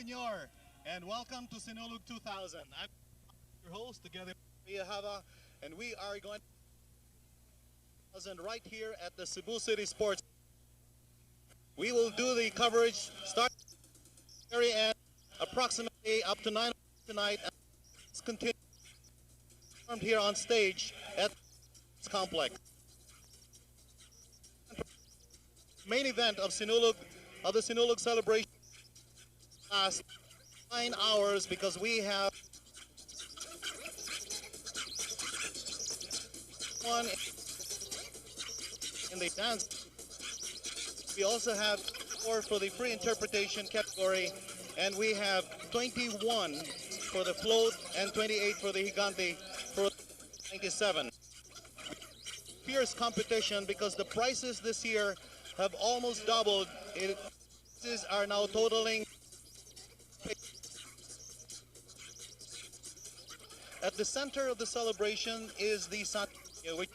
Senor, and welcome to Sinulog 2000. I'm your host, together with Hava, and we are going to right here at the Cebu City Sports. We will do the coverage starting at the very end, approximately up to 9 o'clock tonight. Let's continue here on stage at the complex. Main event of the Sinulog celebration last 9 hours because we have one in the dance. We also have 4 for the free interpretation category, and we have 21 for the float and 28 for the Gigante for 97. Fierce competition because the prices this year have almost doubled. Prices are now totaling. At the center of the celebration is the sun, which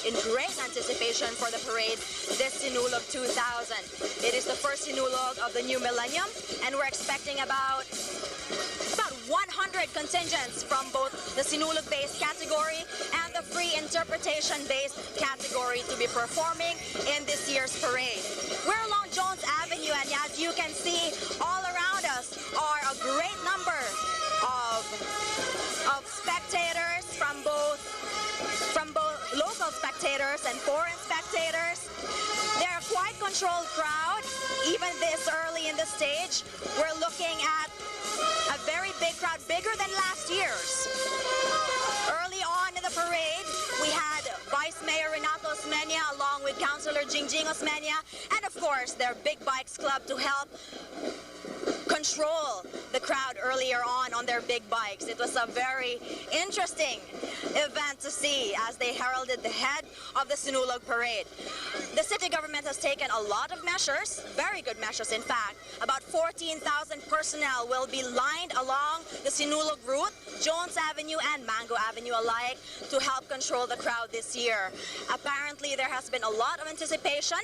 in great anticipation for the parade, this Sinulog 2000. It is the first Sinulog of the new millennium, and we're expecting about 100 contingents from both the Sinulog-based category and the free interpretation-based category to be performing in this year's parade. We're along Jones Avenue, and as you can see, all around us are a great number of spectators from both local spectators and foreign spectators. They're a quite controlled crowd, even this early in the stage. We're looking at a very big crowd, bigger than last year's. Early on in the parade, we had Vice Mayor Renato Osmeña along with Councilor Jingjing Osmeña, and of course their Big Bikes Club to help control the crowd earlier on their big bikes. It was a very interesting event to see as they heralded the head of the Sinulog parade. The city government has taken a lot of measures, very good measures in fact. About 14,000 personnel will be lined along the Sinulog route, Jones Avenue and Mango Avenue alike, to help control the crowd this year. Apparently there has been a lot of anticipation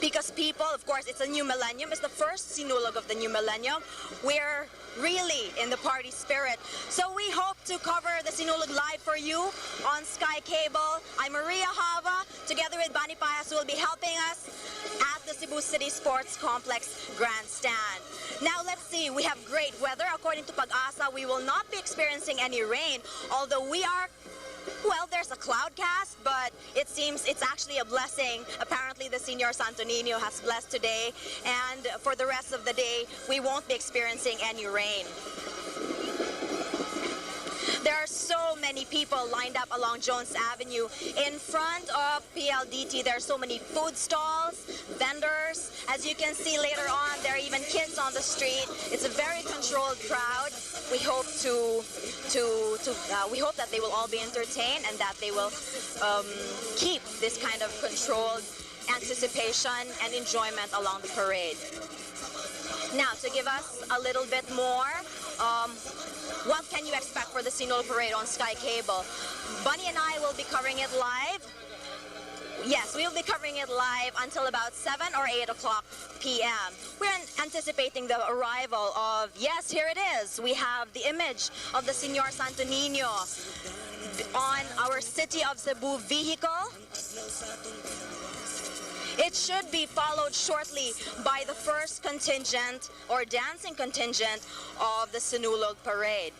because people, of course, it's a new millennium. It's the first Sinulog of the new millennium. We're really in the party spirit. So we hope to cover the Sinulog live for you on Sky Cable. I'm Maria Hava, together with Bani Payas, who will be helping us at the Cebu City Sports Complex Grandstand. Now let's see, we have great weather. According to Pag-asa, we will not be experiencing any rain, although we are, well, there's a cloud cast, but it seems it's actually a blessing. Apparently, the Señor Santo Niño has blessed today, and for the rest of the day, we won't be experiencing any rain. There are so many people lined up along Jones Avenue. In front of PLDT, there are so many food stalls, vendors. As you can see later on, there are even kids on the street. It's a very controlled crowd. We hope we hope that they will all be entertained and that they will keep this kind of controlled anticipation and enjoyment along the parade. Now, to give us a little bit more, what can you expect for the Sinulog parade on Sky Cable? Bunny and I will be covering it live. Yes, we will be covering it live until about 7 or 8 o'clock p.m. We're anticipating the arrival of, yes, here it is. We have the image of the Señor Santo Niño on our City of Cebu vehicle. It should be followed shortly by the first contingent or dancing contingent of the Sinulog parade.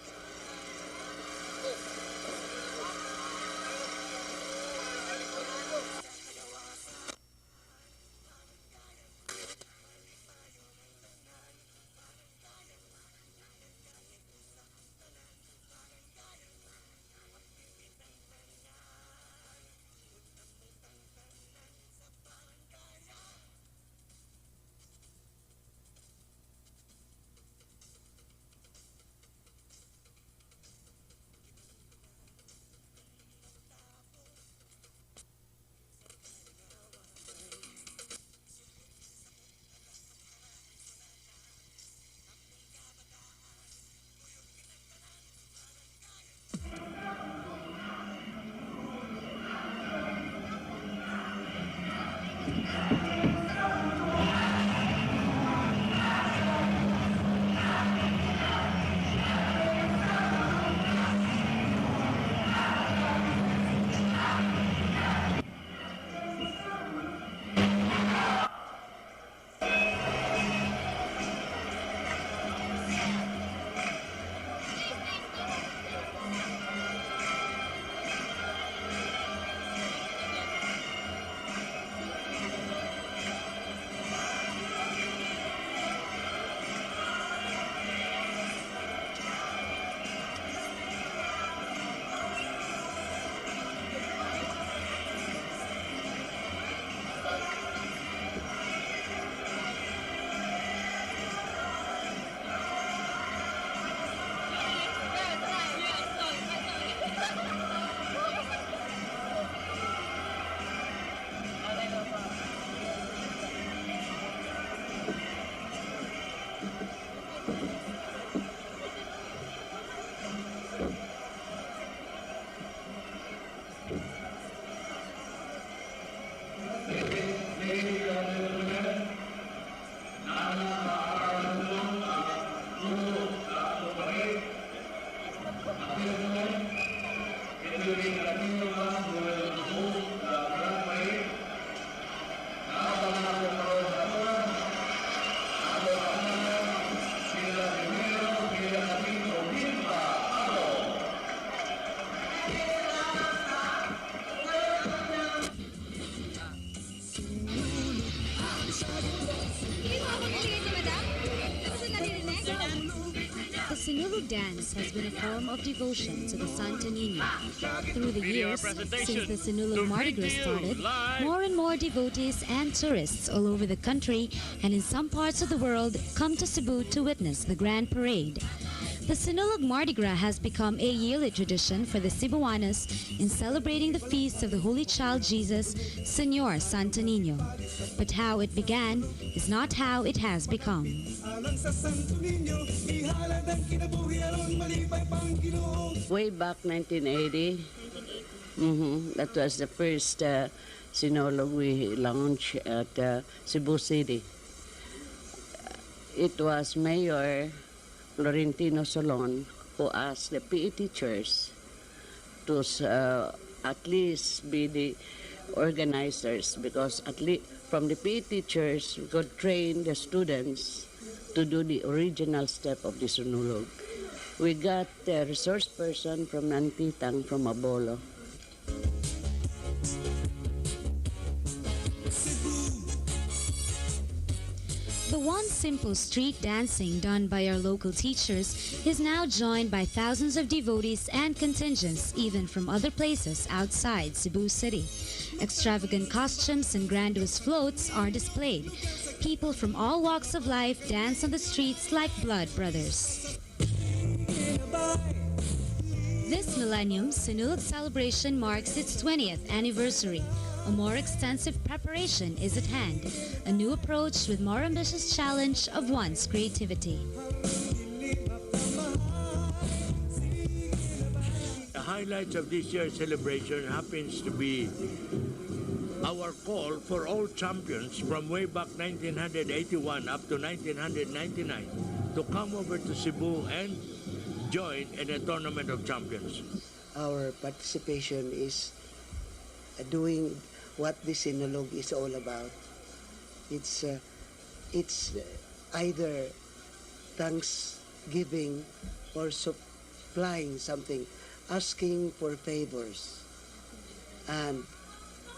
Sinulog dance has been a form of devotion to the Santo Niño. Through the years, since the Sinulog Mardi Gras started, more and more devotees and tourists all over the country and in some parts of the world come to Cebu to witness the grand parade. The Sinulog Mardi Gras has become a yearly tradition for the Cebuanos in celebrating the feast of the Holy Child Jesus, Señor Santo Niño. But how it began is not how it has become. Way back 1980, that was the first Sinulog we launched at Cebu City. It was Mayor Florentino Solon who asked the PE teachers to at least be the organizers, because at least from the PE teachers we could train the students to do the original step of the Sinulog. We got a resource person from Nantitang from Abolo. The once simple street dancing done by our local teachers is now joined by thousands of devotees and contingents even from other places outside Cebu City. Extravagant costumes and grandiose floats are displayed. People from all walks of life dance on the streets like blood brothers. This millennium, Sinulog celebration marks its 20th anniversary. A more extensive preparation is at hand, a new approach with more ambitious challenge of one's creativity. The highlights of this year's celebration happens to be our call for all champions from way back 1981 up to 1999 to come over to Cebu and join in a tournament of champions. Our participation is doing what the Sinulog is all about. It's either thanksgiving or supplying something, asking for favors. And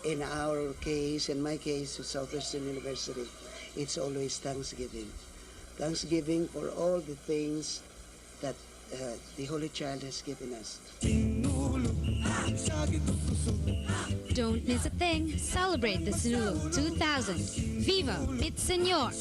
in our case, in my case, with Southwestern University, it's always Thanksgiving. Thanksgiving for all the things that the Holy Child has given us. Don't miss a thing. Celebrate the Sinulog 2000. Viva Pit Señor!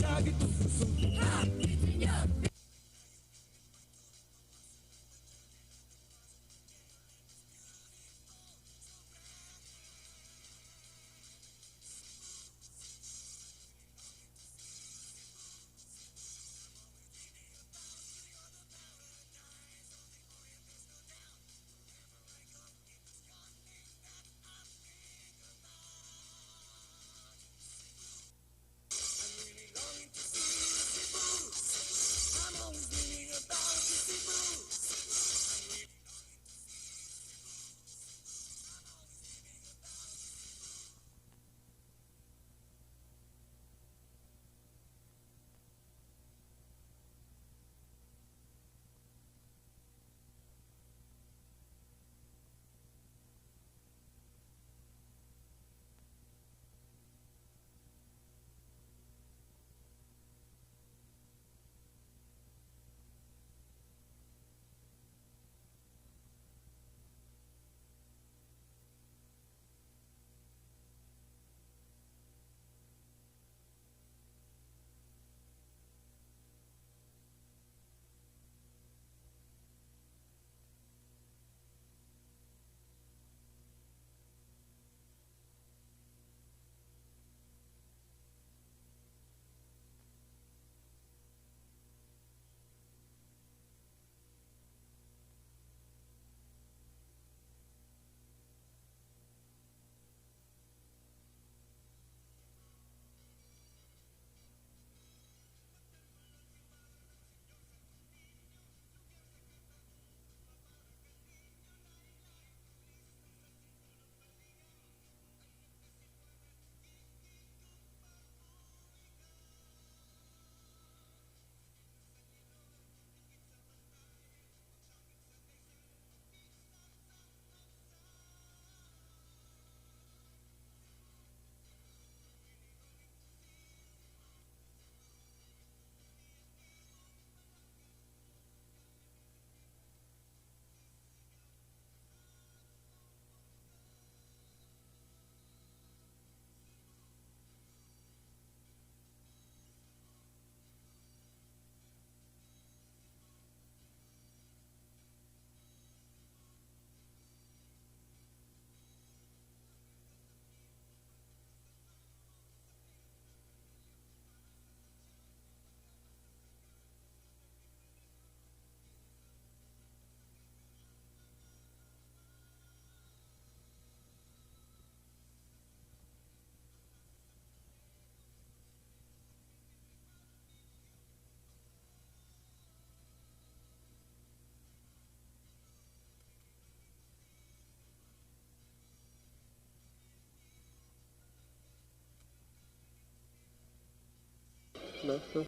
No? So,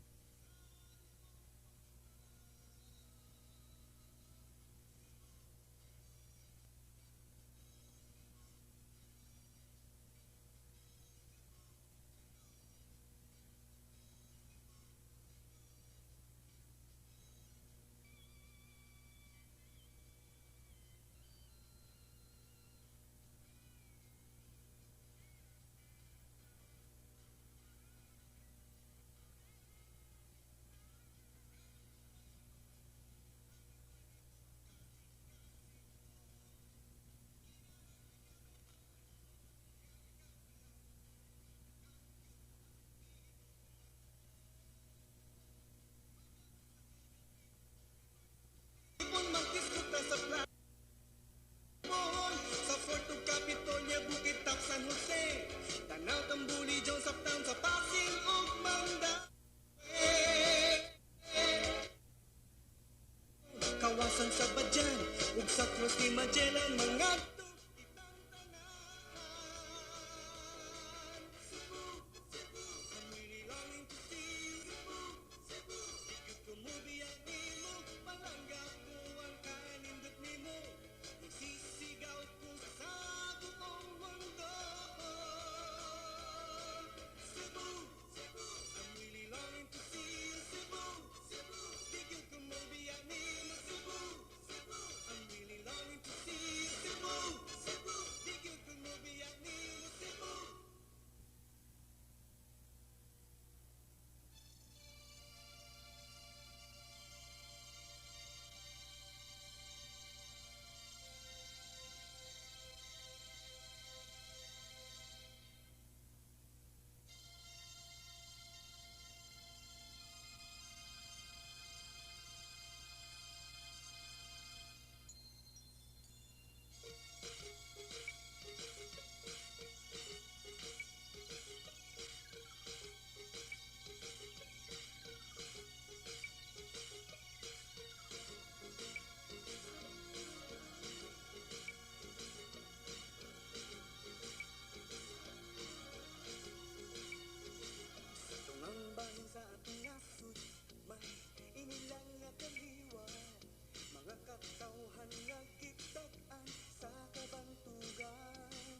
sa Puerto Capitolia, Bukit Tap, San Jose, Tanaw, Tambuli, Jones of Town, sa Pasig, ug Mandaue. Kawasan sa Badyan, ug sa Cruz ni Magellan, mga sisigaw ko sa buong mundo. Cebu, Cebu, I'm really longing to see you, Cebu, Cebu. Tigil ko mo biyanin mo, Cebu, Cebu. I'm really longing to see you, Cebu, Cebu. Tigil ko mo biyanin mo, Cebu. Tungambang sa ating nasud, may inilang nga kaliwa, mga katawhan nga kitag-an sa kabantugan.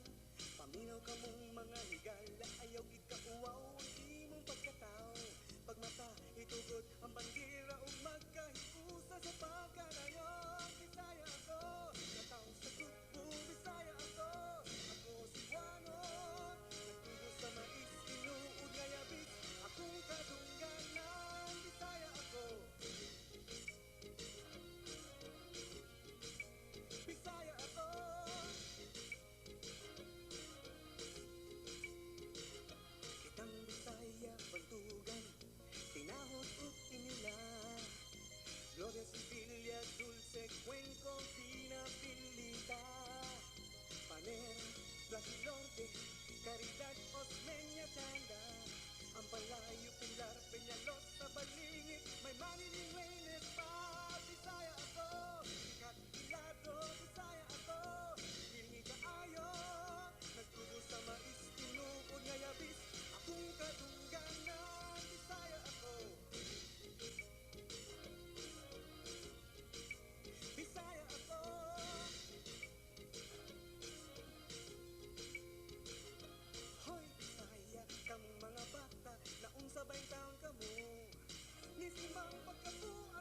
Paminaw ka mong mga higala, ayaw ikauwaw ang imong pagkatao. Pagmata, itugod ang bandera o magkahiusa sa pagkarayon. Bisaya ako, nataw sa grupo, Bisaya ako. Ako si Juano, nagtugo sa mais, tinuod nga yabis. Akong kadungganan, Bisaya ako. Bisaya ako. Kitang Bisaya, bantugan, tinahod ug inila. Gloria Sicilia, Dulce Cuenco, Pinapilita. Paner, Plasilorte, Caridad, Osmeña, Chanda. Ang Palayo, Pilar, Peñalosa, Balingit, may Manilinuenes pa. Bisaya ako, Katilado, Bisaya ako. Hilmi kaayo, nagtubo sa mais, tinuod nga yabis. Akong kadungganan, Bisaya ako. Bisaya ako. Hoy, Bisaya, kamong mga bata, naong sabay taon ka mo. Nisimang pagkabuo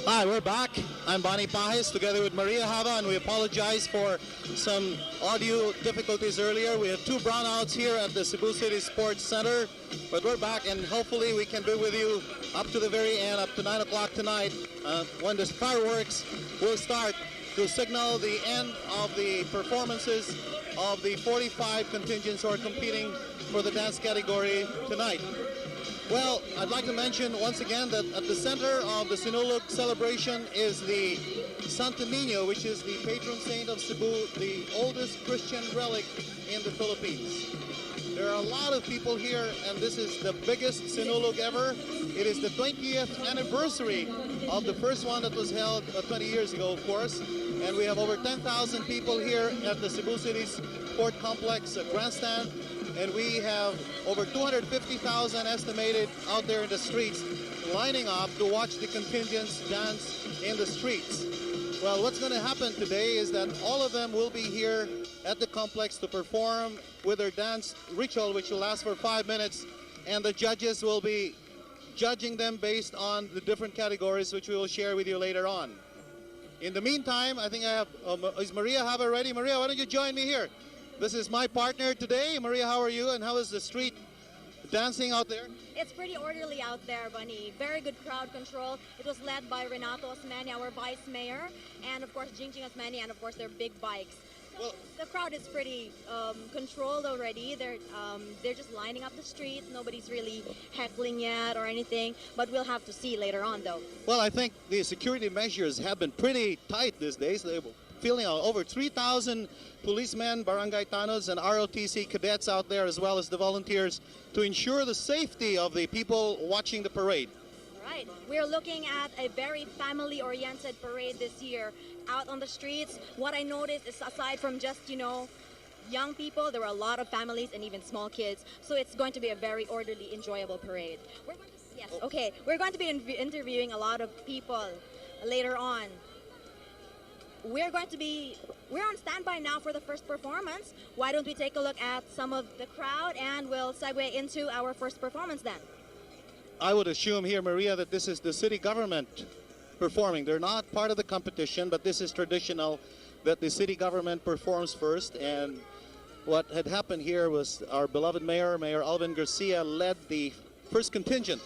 Hi, we're back. I'm Bonnie Pajes together with Maria Hava, and we apologize for some audio difficulties earlier. We have two brownouts here at the Cebu City Sports Center, but we're back, and hopefully we can be with you up to the very end, up to 9 o'clock tonight, when the fireworks will start to signal the end of the performances of the 45 contingents who are competing for the dance category tonight. Well, I'd like to mention once again that at the center of the Sinulog celebration is the Santo Niño, which is the patron saint of Cebu, the oldest Christian relic in the Philippines. There are a lot of people here, and this is the biggest Sinulog ever. It is the 20th anniversary of the first one that was held 20 years ago, of course. And we have over 10,000 people here at the Cebu City Sport Complex grandstand. And we have over 250,000 estimated out there in the streets lining up to watch the contingents dance in the streets. Well, what's going to happen today is that all of them will be here at the complex to perform with their dance ritual, which will last for 5 minutes, and the judges will be judging them based on the different categories, which we will share with you later on. In the meantime, I think I have, is Maria Hava ready? Maria, why don't you join me here? This is my partner today. Maria, how are you, and how is the street dancing out there? It's pretty orderly out there, Bunny. Very good crowd control. It was led by Renato Osmeña, our vice mayor, and of course Jingjing Osmeña, and of course their big bikes. So Well, the crowd is pretty controlled already. They're just lining up the street. Nobody's really heckling yet or anything, but we'll have to see later on, though. well, I think the security measures have been pretty tight these days. They're feeling over 3,000 policemen, barangay tanos, and ROTC cadets out there, as well as the volunteers, to ensure the safety of the people watching the parade. Right. We're looking at a very family-oriented parade this year out on the streets. What I noticed is, aside from just, young people, there were a lot of families and even small kids. So it's going to be a very orderly, enjoyable parade. We're going to be interviewing a lot of people later on. We're on standby now for the first performance. Why don't we take a look at some of the crowd, and we'll segue into our first performance then. I would assume here, Maria, that this is the city government performing. They're not part of the competition, but this is traditional that the city government performs first. And what had happened here was our beloved mayor, Mayor Alvin Garcia, led the first contingent.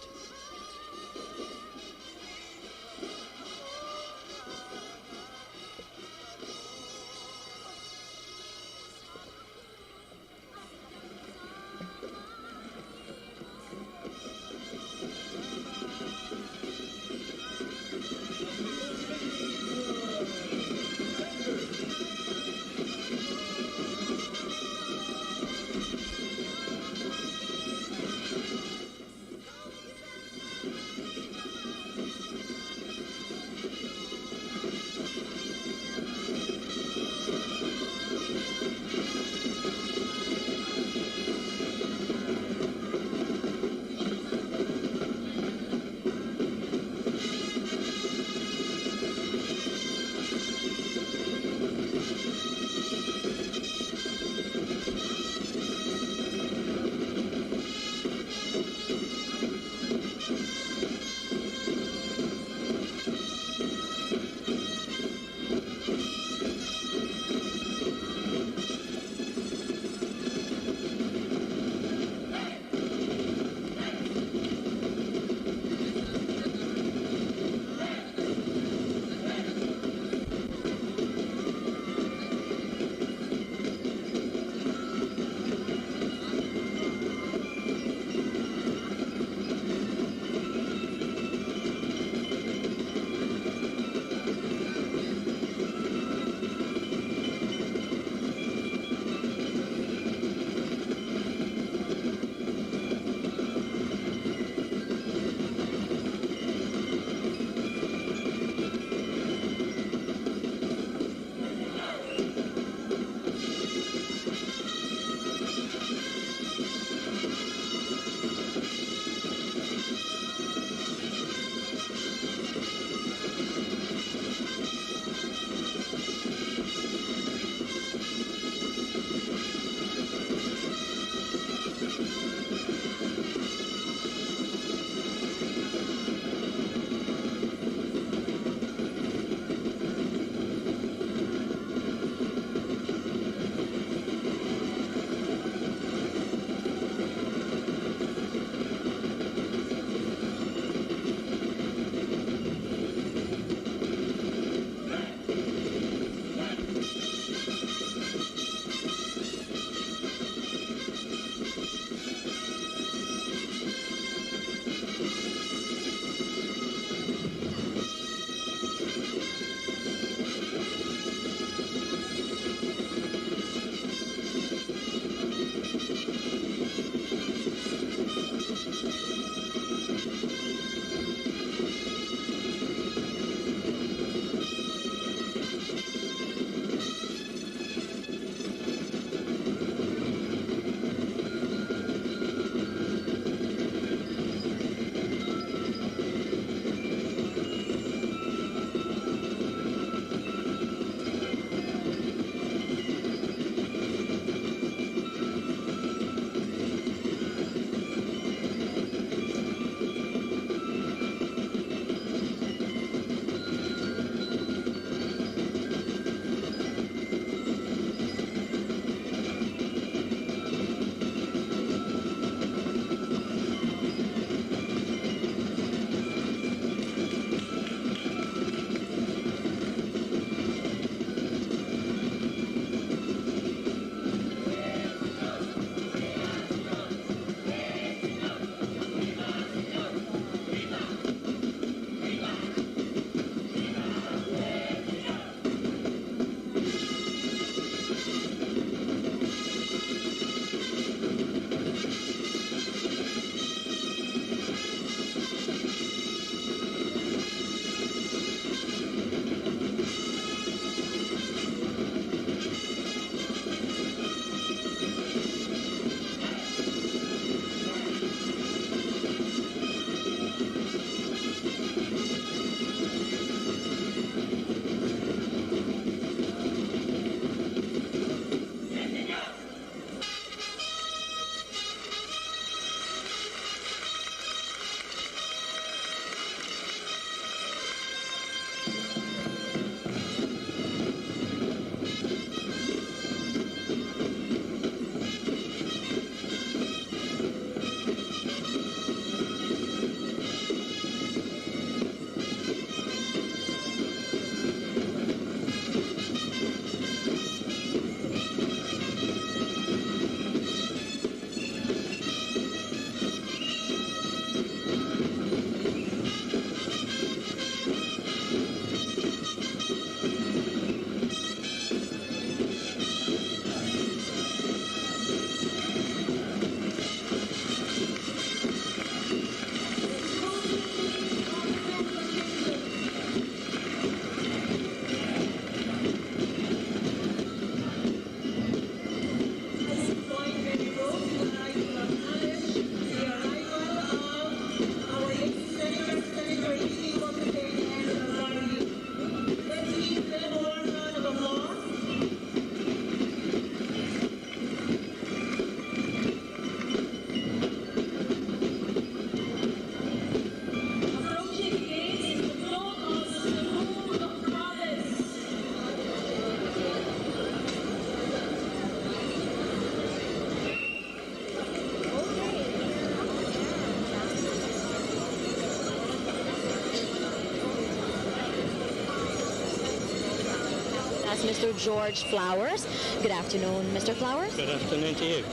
us Mr. George Flowers. Good afternoon, Mr. Flowers. Good afternoon to you.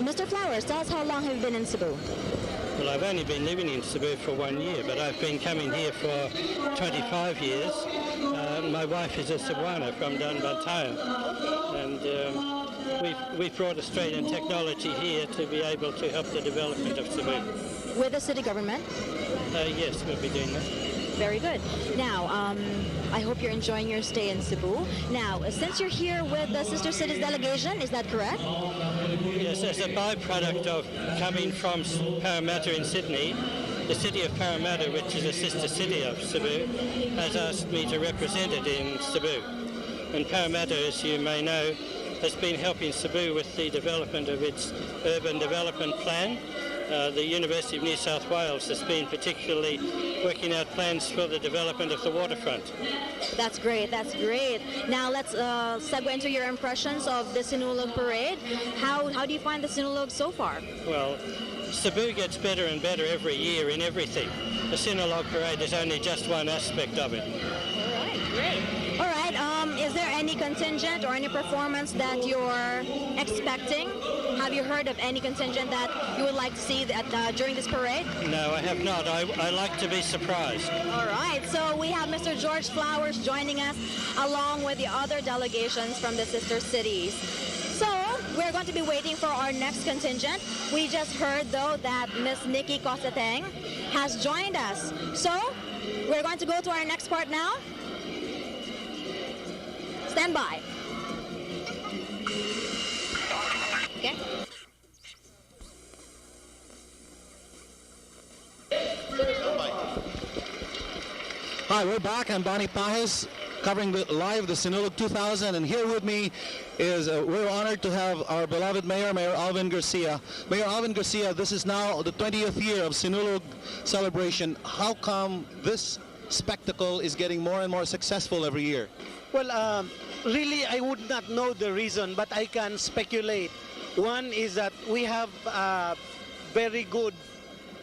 Mr. Flowers, tell us how long have you been in Cebu? Well, I've only been living in Cebu for 1 year, but I've been coming here for 25 years. My wife is a Cebuana from Danbantayan, and we've brought Australian technology here to be able to help the development of Cebu. With the city government? Yes, we'll be doing that. Very good. Now, I hope you're enjoying your stay in Cebu. Now, since you're here with the Sister Cities delegation, is that correct? Yes, as a byproduct of coming from Parramatta in Sydney, the city of Parramatta, which is a sister city of Cebu, has asked me to represent it in Cebu. And Parramatta, as you may know, has been helping Cebu with the development of its urban development plan. The University of New South Wales has been particularly working out plans for the development of the waterfront. That's great, that's great. Now let's segue into your impressions of the Sinulog parade. How do you find the Sinulog so far? Well, Cebu gets better and better every year in everything. The Sinulog parade is only just one aspect of it. All right, great. All right, is there any contingent or any performance that you're expecting? Have you heard of any contingent that you would like to see during this parade? No, I have not. I like to be surprised. All right, so we have Mr. George Flowers joining us along with the other delegations from the sister cities. So we're going to be waiting for our next contingent. We just heard, though, that Miss Nikki Coseteng has joined us. So we're going to go to our next part now. Stand by. Okay. Hi, we're back. I'm Bonnie Pajes, covering live the Sinulog 2000, and here with me is, we're honored to have our beloved Mayor Alvin Garcia. Mayor Alvin Garcia, this is now the 20th year of Sinulog celebration. How come this spectacle is getting more and more successful every year? Well, really, I would not know the reason, but I can speculate. One is that we have a very good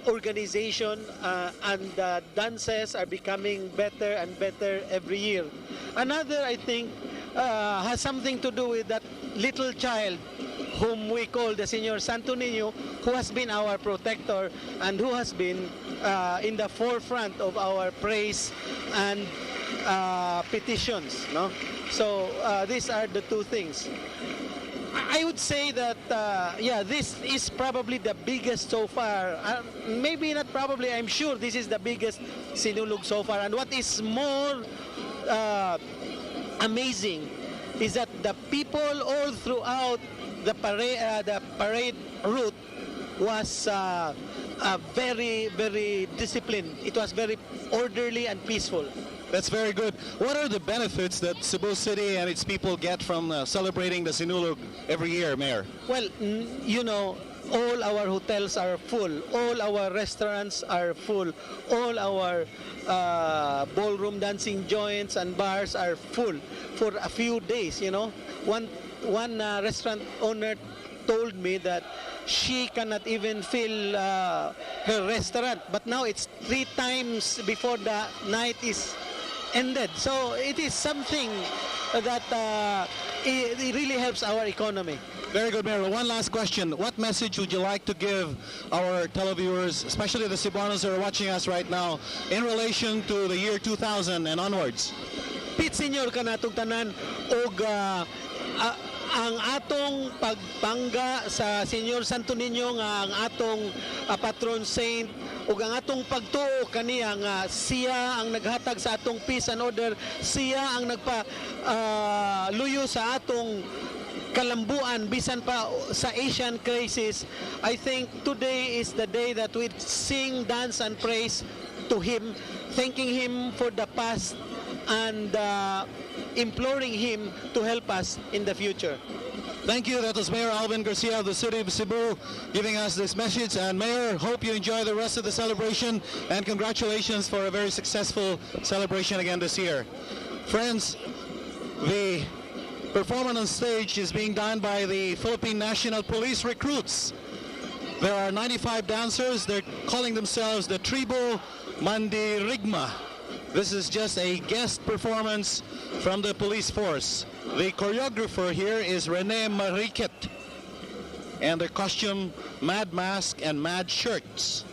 organization and dances are becoming better and better every year. Another, I think, has something to do with that little child whom we call the Señor Santo Niño, who has been our protector and who has been in the forefront of our praise and petitions. No? So these are the two things. I would say that, yeah, this is probably the biggest so far. Maybe not probably, I'm sure this is the biggest Sinulog so far. And what is more amazing is that the people all throughout the parade route was very, very disciplined. It was very orderly and peaceful. That's very good. What are the benefits that Cebu City and its people get from celebrating the Sinulog every year, Mayor? Well, you know, all our hotels are full, all our restaurants are full, all our ballroom dancing joints and bars are full for a few days, you know. One restaurant owner told me that she cannot even fill her restaurant, but now it's 3 times before the night is ended. So it is something that it really helps our economy. Very good, Mayor. One last question. What message would you like to give our televiewers, especially the Cebuanos who are watching us right now, in relation to the year 2000 and onwards? Pit Senyor kanatong tanan og ang atong pagpangga sa Senyor Santo Niño nga ang atong patron saint ug ang atong pagtuo kaniya nga siya ang naghatag sa atong peace and order, siya ang nagpa luyo sa atong kalambuan bisan pa sa Asian crisis. I think today is the day that we sing, dance and praise to him, thanking him for the past and imploring him to help us in the future. Thank you. That was Mayor Alvin Garcia of the city of Cebu giving us this message. And Mayor, hope you enjoy the rest of the celebration, and congratulations for a very successful celebration again this year. Friends, the performance on stage is being done by the Philippine National Police recruits. There are 95 dancers. They're calling themselves the Tribo Mandirigma. This is just a guest performance from the police force. The choreographer here is Rene Mariquet, and the costume, mad mask and mad shirts.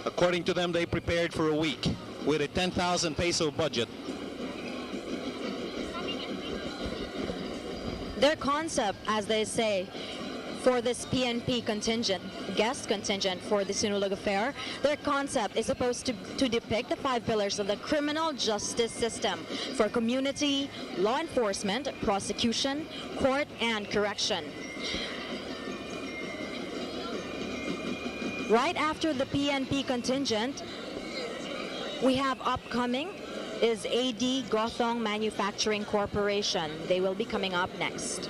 According to them, they prepared for a week with a 10,000 peso budget. Their concept, as they say, for this PNP contingent, guest contingent for the Sinulog affair, their concept is supposed to depict the 5 pillars of the criminal justice system for community, law enforcement, prosecution, court, and correction. Right after the PNP contingent, we have upcoming is AD Gothong Manufacturing Corporation. They will be coming up next.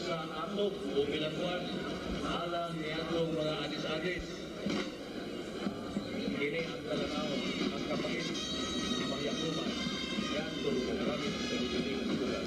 sa atok o ginatuan alang ni atong mga adis-adis. Kini ang talanaw ang kapangit ang mangyakuman yato ng maraming sa libiling lugar.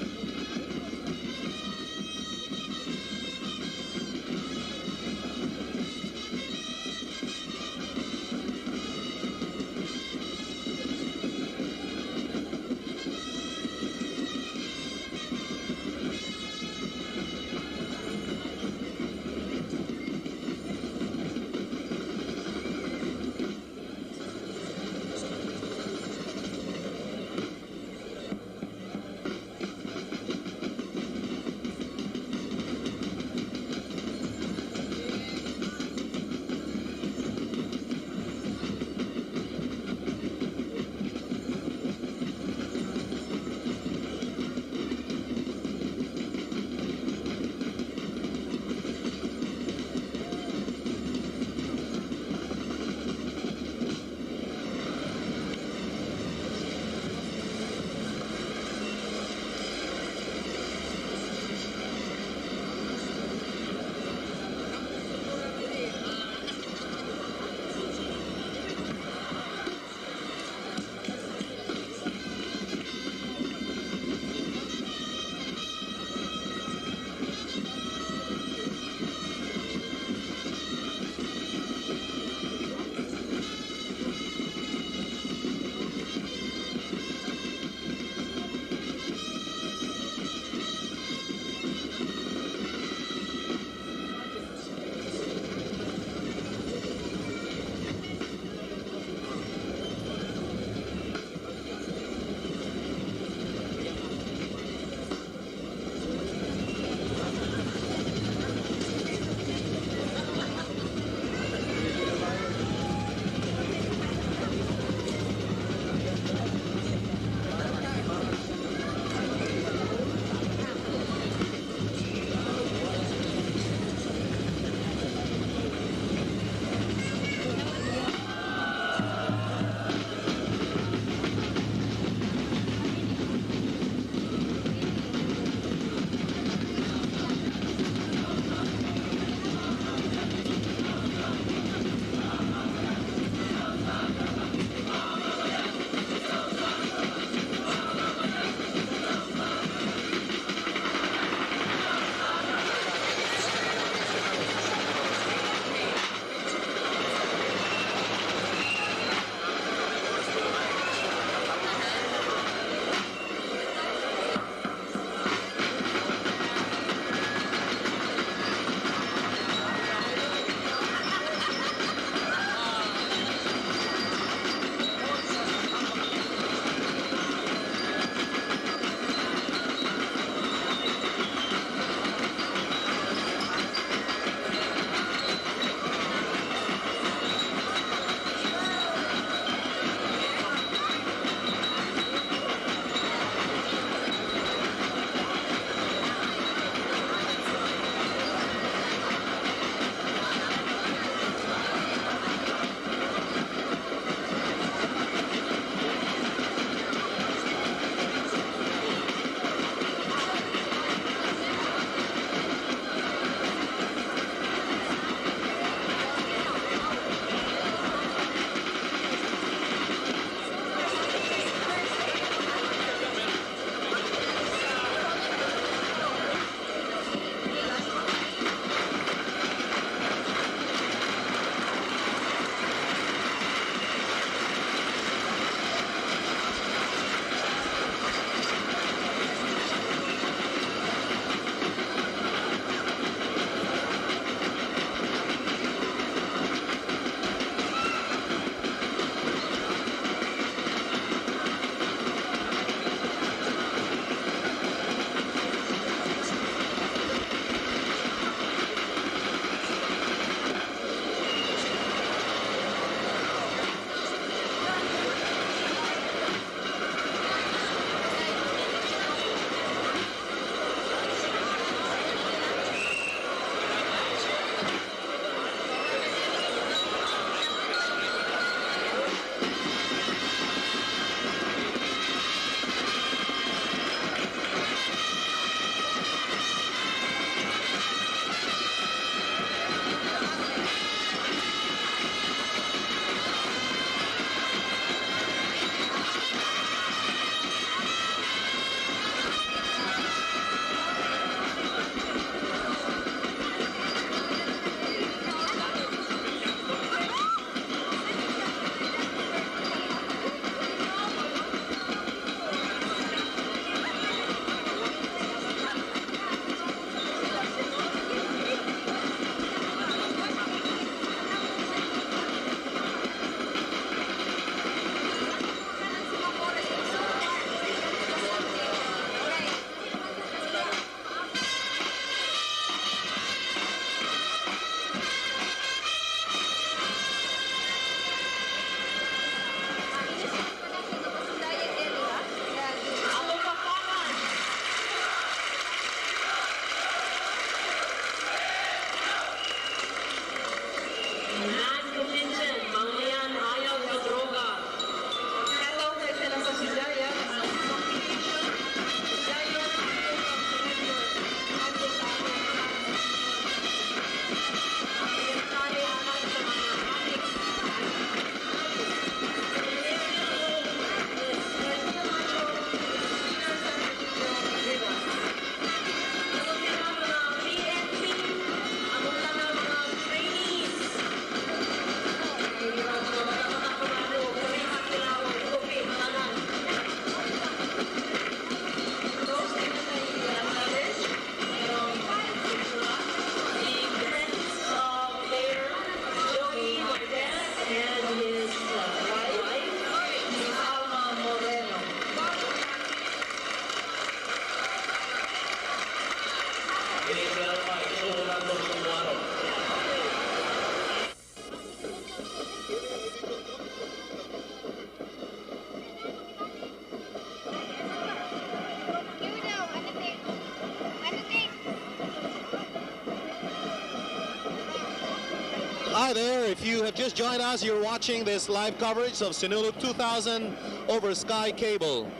Hi there, if you have just joined us, you're watching this live coverage of Sinulog 2000 over Sky Cable.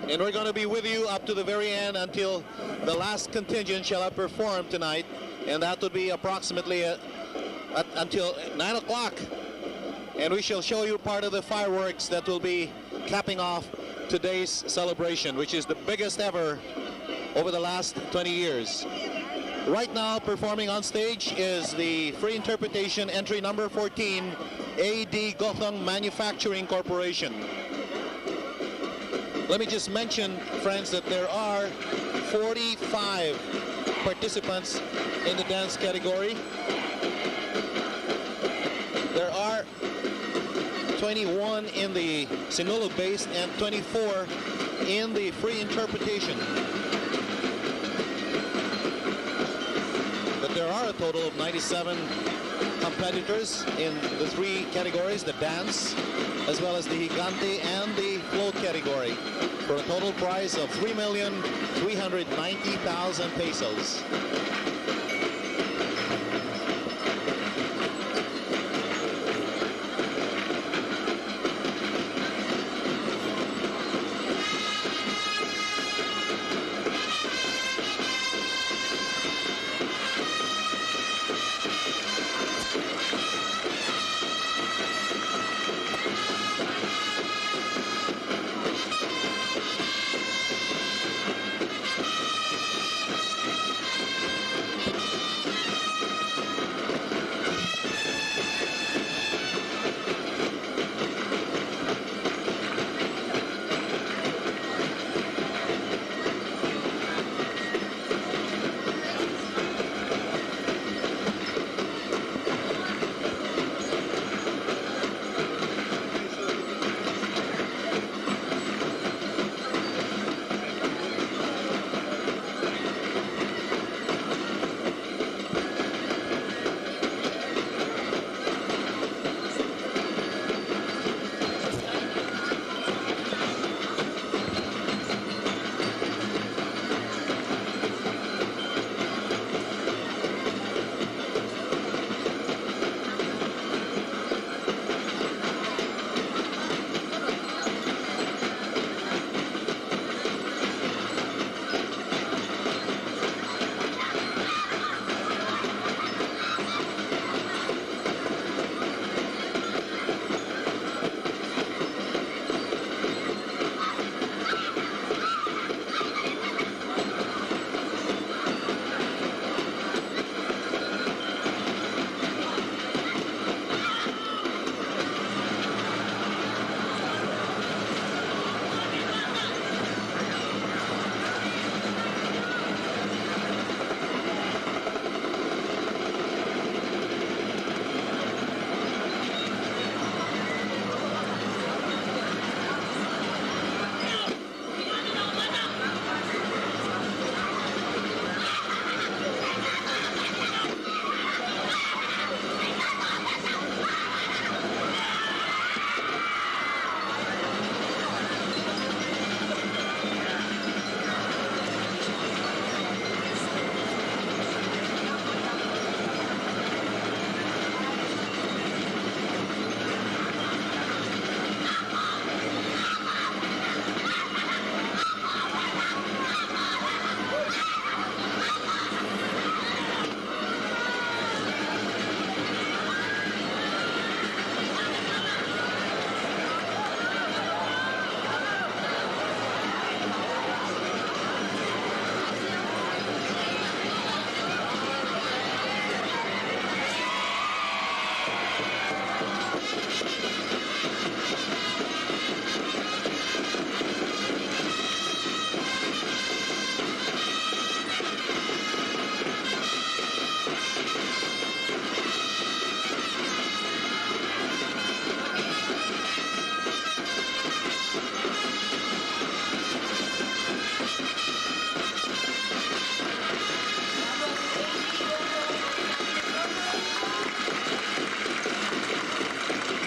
And we're going to be with you up to the very end until the last contingent shall have performed tonight. And that would be approximately until 9 o'clock. And we shall show you part of the fireworks that will be capping off today's celebration, which is the biggest ever over the last 20 years. Right now, performing on stage is the free interpretation entry number 14, A.D. Gotham Manufacturing Corporation. Let me just mention, friends, that there are 45 participants in the dance category. There are 21 in the Sinulog base and 24 in the free interpretation. But there are a total of 97 competitors in the three categories, the dance, as well as the Gigante and the float category, for a total prize of 3,390,000 pesos.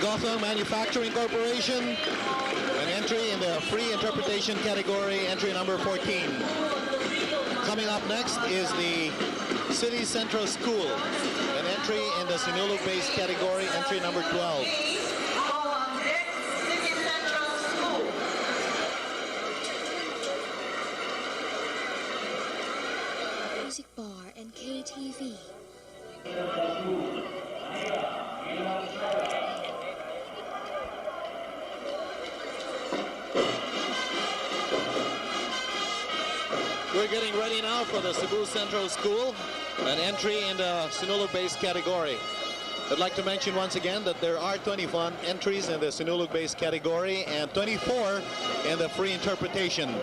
Gotham Manufacturing Corporation, an entry in the free interpretation category, entry number 14. Coming up next is the City Central School, an entry in the Sinulog-based category, entry number 12. Music Bar and KTV. We're getting ready now for the Cebu Central School, an entry in the Sinulog-based category. I'd like to mention once again that there are 21 entries in the Sinulog-based category and 24 in the free interpretation.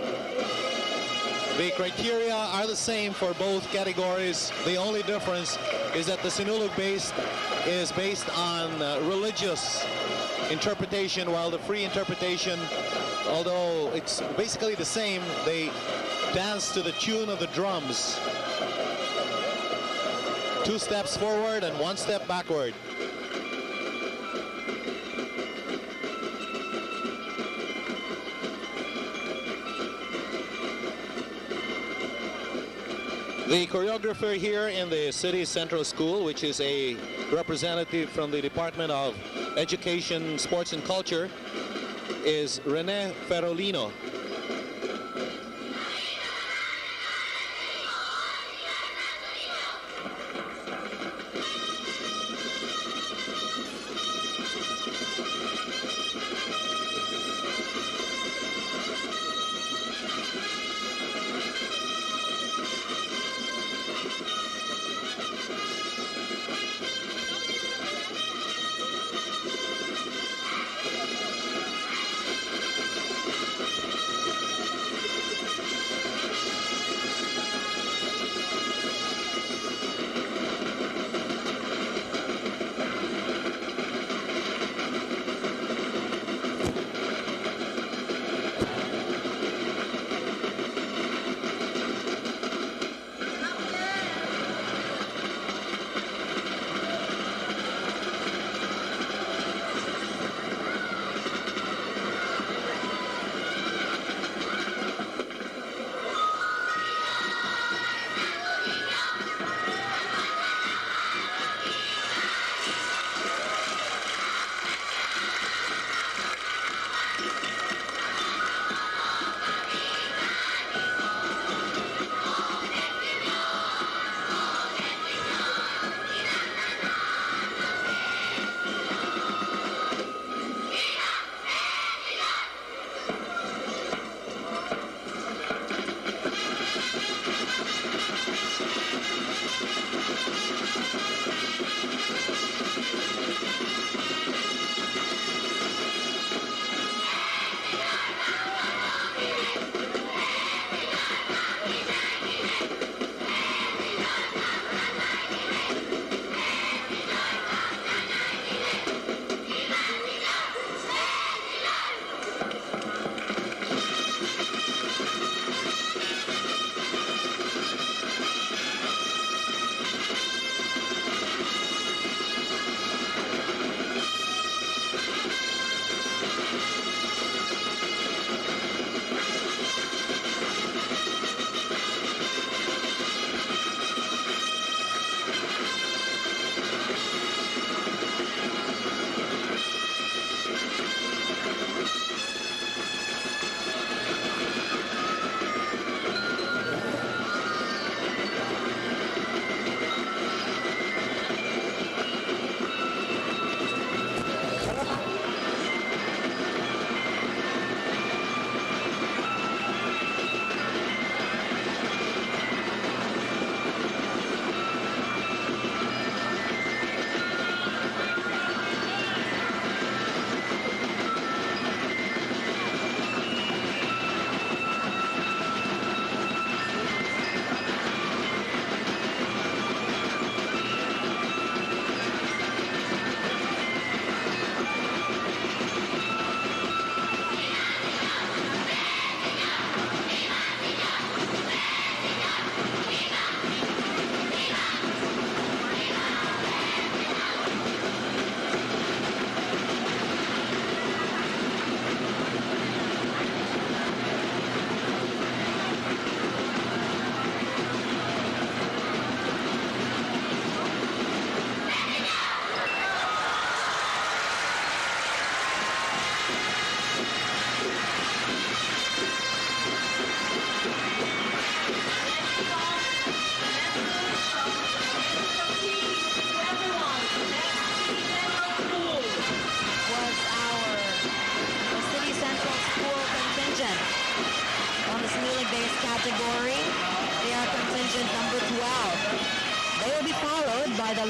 The criteria are the same for both categories. The only difference is that the Sinulog-based is based on religious interpretation, while the free interpretation, although it's basically the same, they dance to the tune of the drums. 2 steps forward and 1 step backward. The choreographer here in the City Central School, which is a representative from the Department of Education, Sports and Culture, is Rene Ferolino.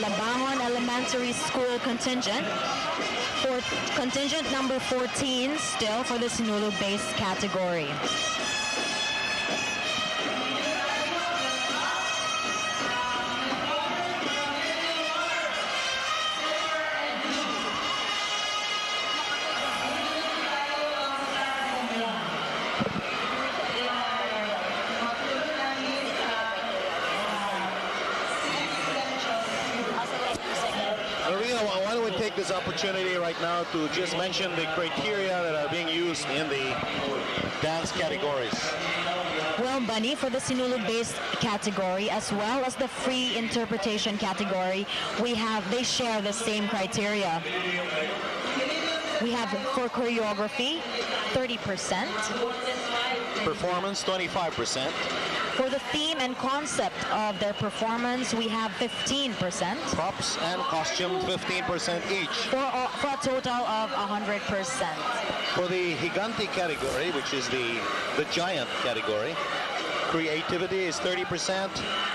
Labangon Elementary School contingent. For contingent number 14 still for the Sinulog-based category. Maria, why don't we take this opportunity right now to just mention the criteria that are being used in the dance categories. Well, Bunny, for the Sinulog-based category as well as the free interpretation category, they share the same criteria. We have for choreography, 30%. Performance, 25%. For the theme and concept of their performance, we have 15%. Props and costume, 15% each. For a total of 100%. For the Higanti category, which is the giant category, creativity is 30%.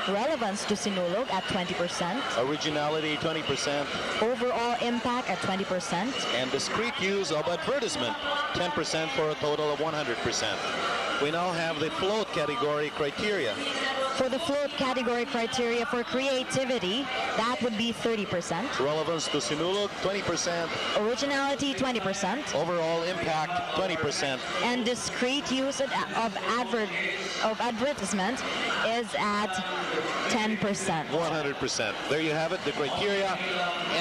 Relevance to Sinulog at 20%. Originality, 20%. Overall impact at 20%. And discrete use of advertisement, 10% for a total of 100%. We now have the float category criteria. For the float category criteria for creativity, that would be 30%. Relevance to Sinulog, 20%. Originality, 20%. Overall impact, 20%. And discrete use of advertisement is at 10%. 100%. There you have it, the criteria.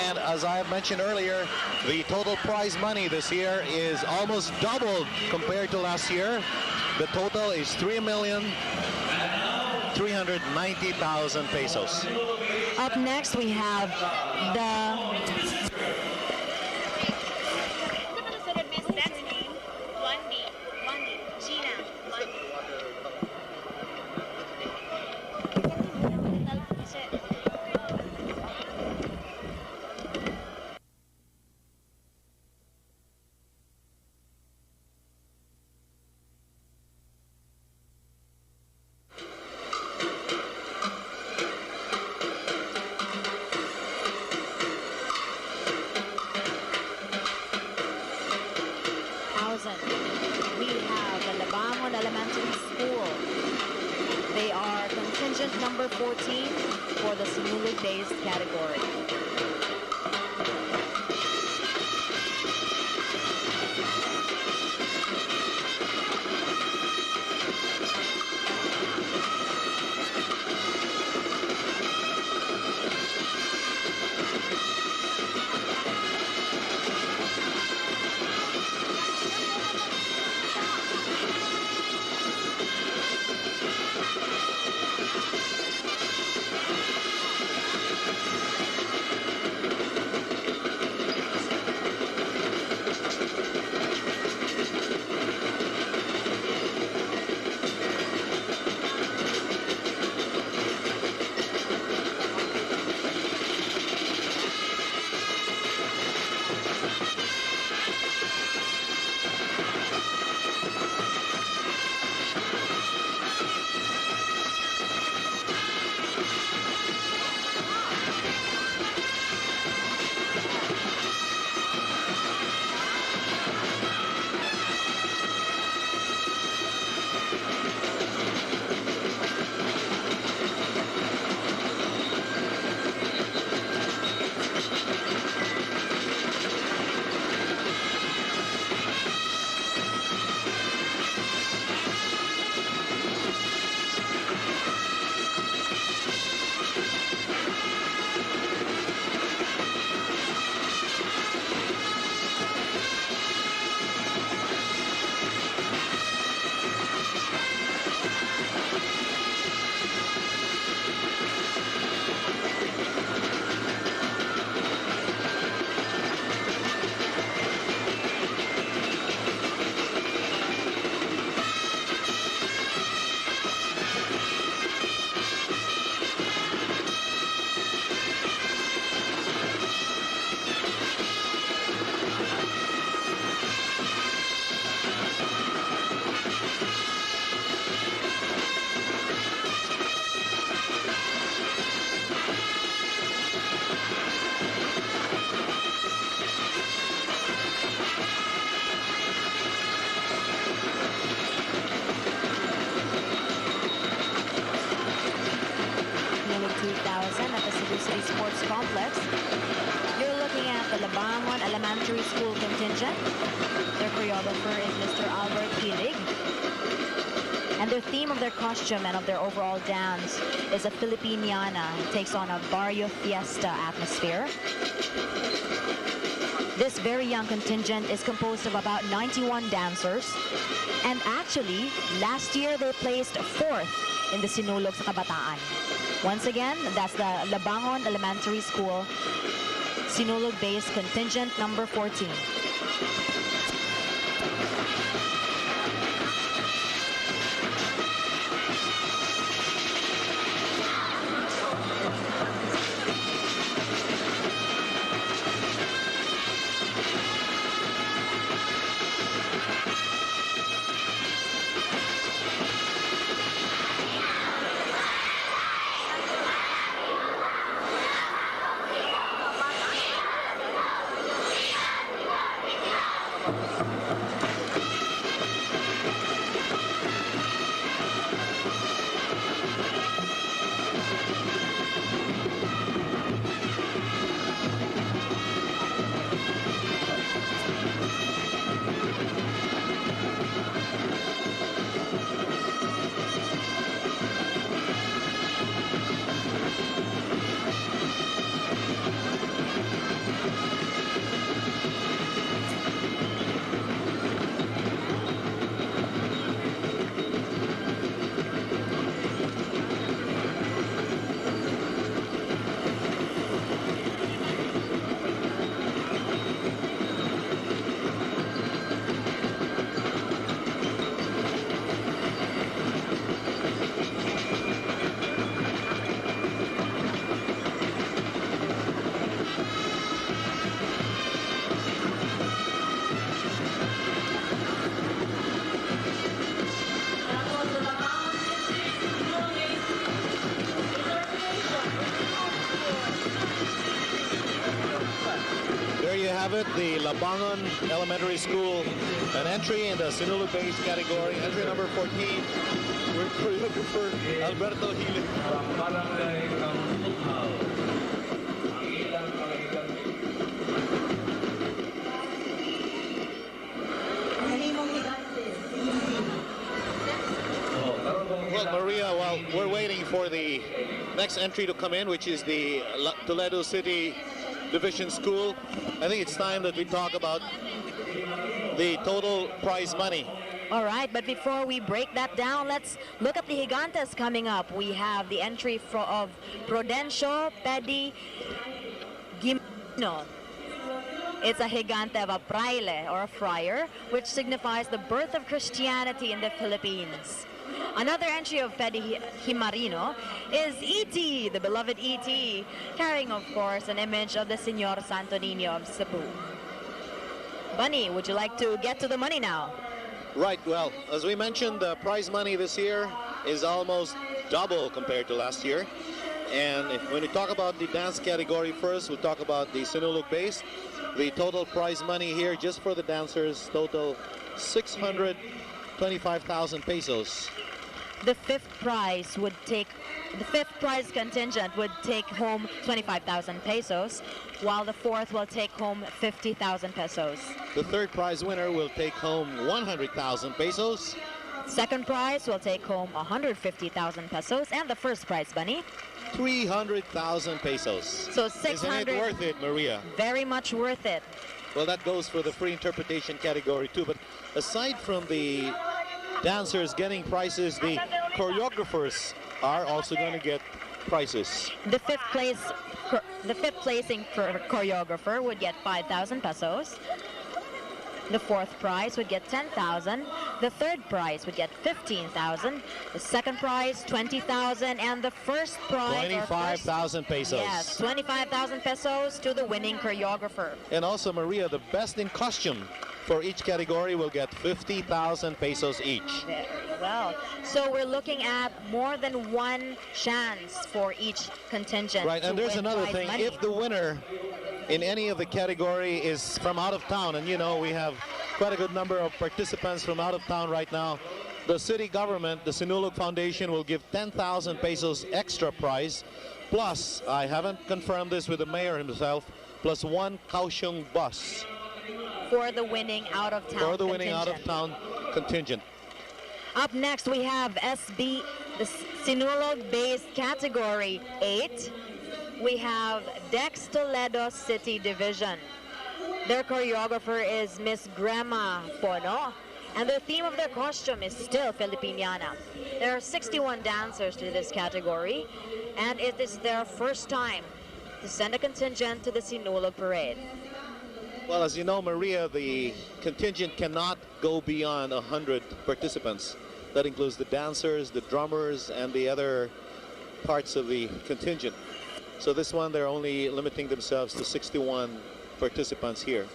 And as I mentioned earlier, the total prize money this year is almost doubled compared to last year. The total is 3,390,000 pesos. Up next, we have the Labangon Elementary School. They are contingent number 14 for the Sinulog-based category. complex. You're looking at the Labangon Elementary School contingent. Their choreographer is Mr. Albert Hilig. And the theme of their costume and of their overall dance is a Filipiniana. It takes on a barrio fiesta atmosphere. This very young contingent is composed of about 91 dancers. And actually, last year they placed 4th in the Sinulog sa Kabataan. Once again, that's the Labangon Elementary School Sinulog-based contingent number 14. The Labangon Elementary School, an entry in the Sinulog-based category, entry number 14, with choreographer Alberto Hilig. Well, Maria, while we're waiting for the next entry to come in, which is the Toledo City Division School, I think it's time that we talk about the total prize money. All right, but before we break that down, let's look at the Gigantes coming up. We have the entry of Prudencio Pedi Gimino. It's a Gigante of a fraile, or a friar, which signifies the birth of Christianity in the Philippines. Another entry of Pedi Himarino is E.T., the beloved E.T., carrying, of course, an image of the Señor Santo Niño of Cebu. Bunny, would you like to get to the money now? Right, well, as we mentioned, the prize money this year is almost double compared to last year. And when we talk about the dance category first, we'll talk about the Sinulog base. The total prize money here, just for the dancers, total 625,000 pesos. The fifth prize contingent would take home 25,000 pesos, while the fourth will take home 50,000 pesos. The third prize winner will take home 100,000 pesos. Second prize will take home 150,000 pesos, and the first prize, Bunny, 300,000 pesos. So 600. Isn't it worth it, Maria? Very much worth it. Well, that goes for the free interpretation category too. But aside from the dancers getting prizes, the choreographers are also going to get prizes. The fifth placing choreographer would get 5,000 pesos. The fourth prize would get 10,000. The third prize would get 15,000. The second prize, 20,000. And the first prize, 25,000 pesos. Yes, 25,000 pesos to the winning choreographer. And also, Maria, the best in costume for each category will get 50,000 pesos each. Very well. So we're looking at more than one chance for each contingent. Right, and there's another thing. Money. If the winner in any of the category is from out of town, and you know we have quite a good number of participants from out of town right now, the city government, the Sinulog Foundation, will give 10,000 pesos extra prize, plus, I haven't confirmed this with the mayor himself, plus 1 Kaohsiung bus. For the winning out-of-town For the winning out-of-town contingent. Up next, we have SB, the Sinulog-based category 8. We have Dex Toledo City Division. Their choreographer is Miss Grandma Pono, and the theme of their costume is still Filipiniana. There are 61 dancers to this category, and it is their first time to send a contingent to the Sinulog Parade. Well, as you know, Maria, the contingent cannot go beyond 100 participants. That includes the dancers, the drummers, and the other parts of the contingent. So this one, they're only limiting themselves to 61 participants here.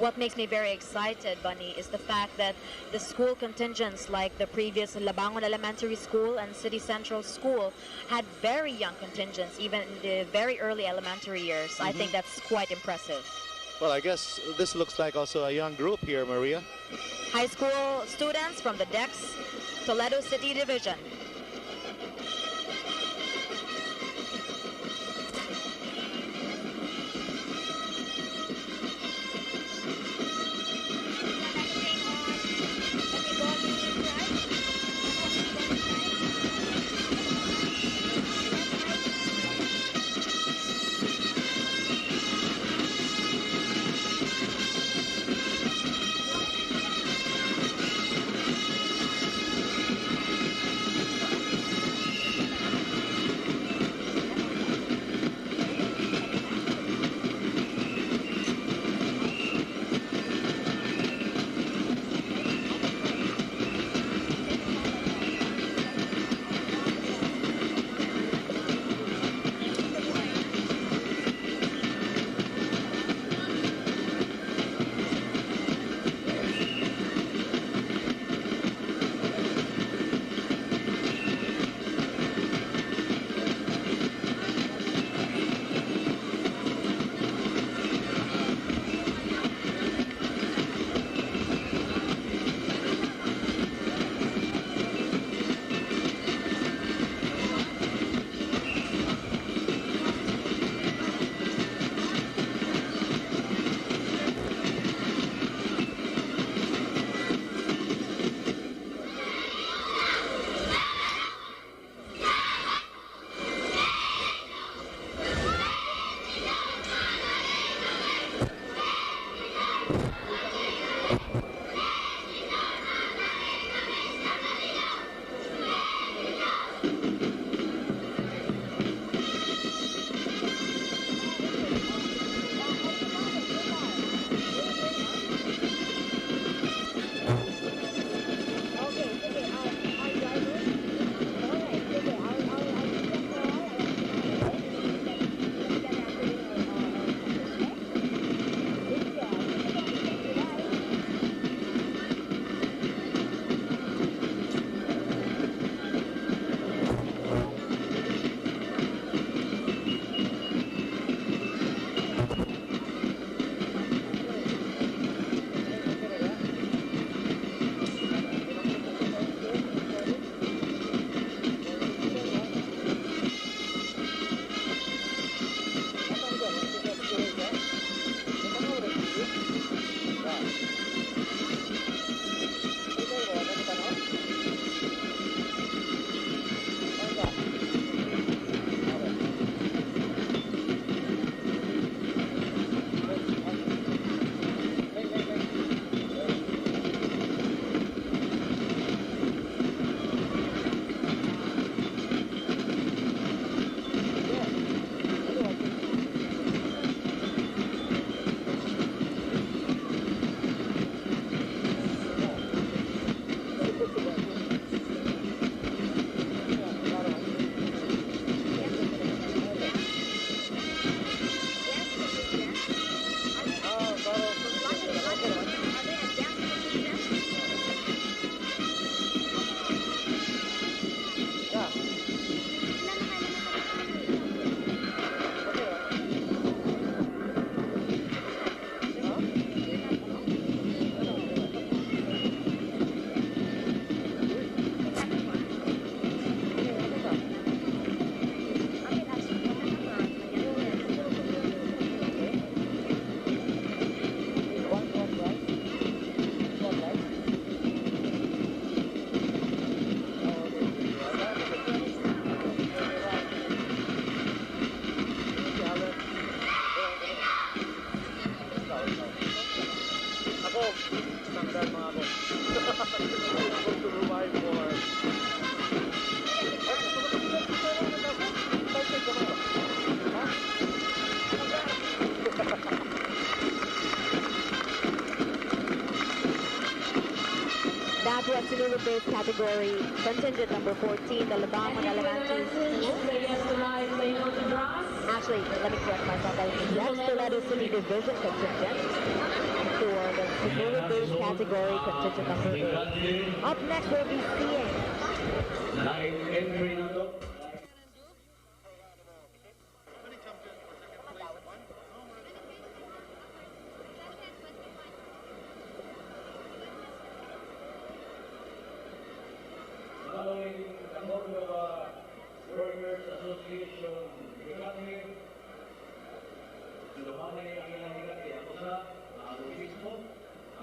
What makes me very excited, Bunny, is the fact that the school contingents like the previous Labangon Elementary School and City Central School had very young contingents, even in the very early elementary years. I think that's quite impressive. Well, I guess this looks like also a young group here, Maria. High school students from the Dex Toledo City Division. to a Sinulog-based category. Contingent number 14, the Labangon Elementary School. Actually, let me correct myself. That is the Toledo City Division contingent for the Sinulog-based category, contingent number 8. Up next, we'll be seeing following the Moldova Workers Association regarding lumanay ang ilang higati ako sa mismo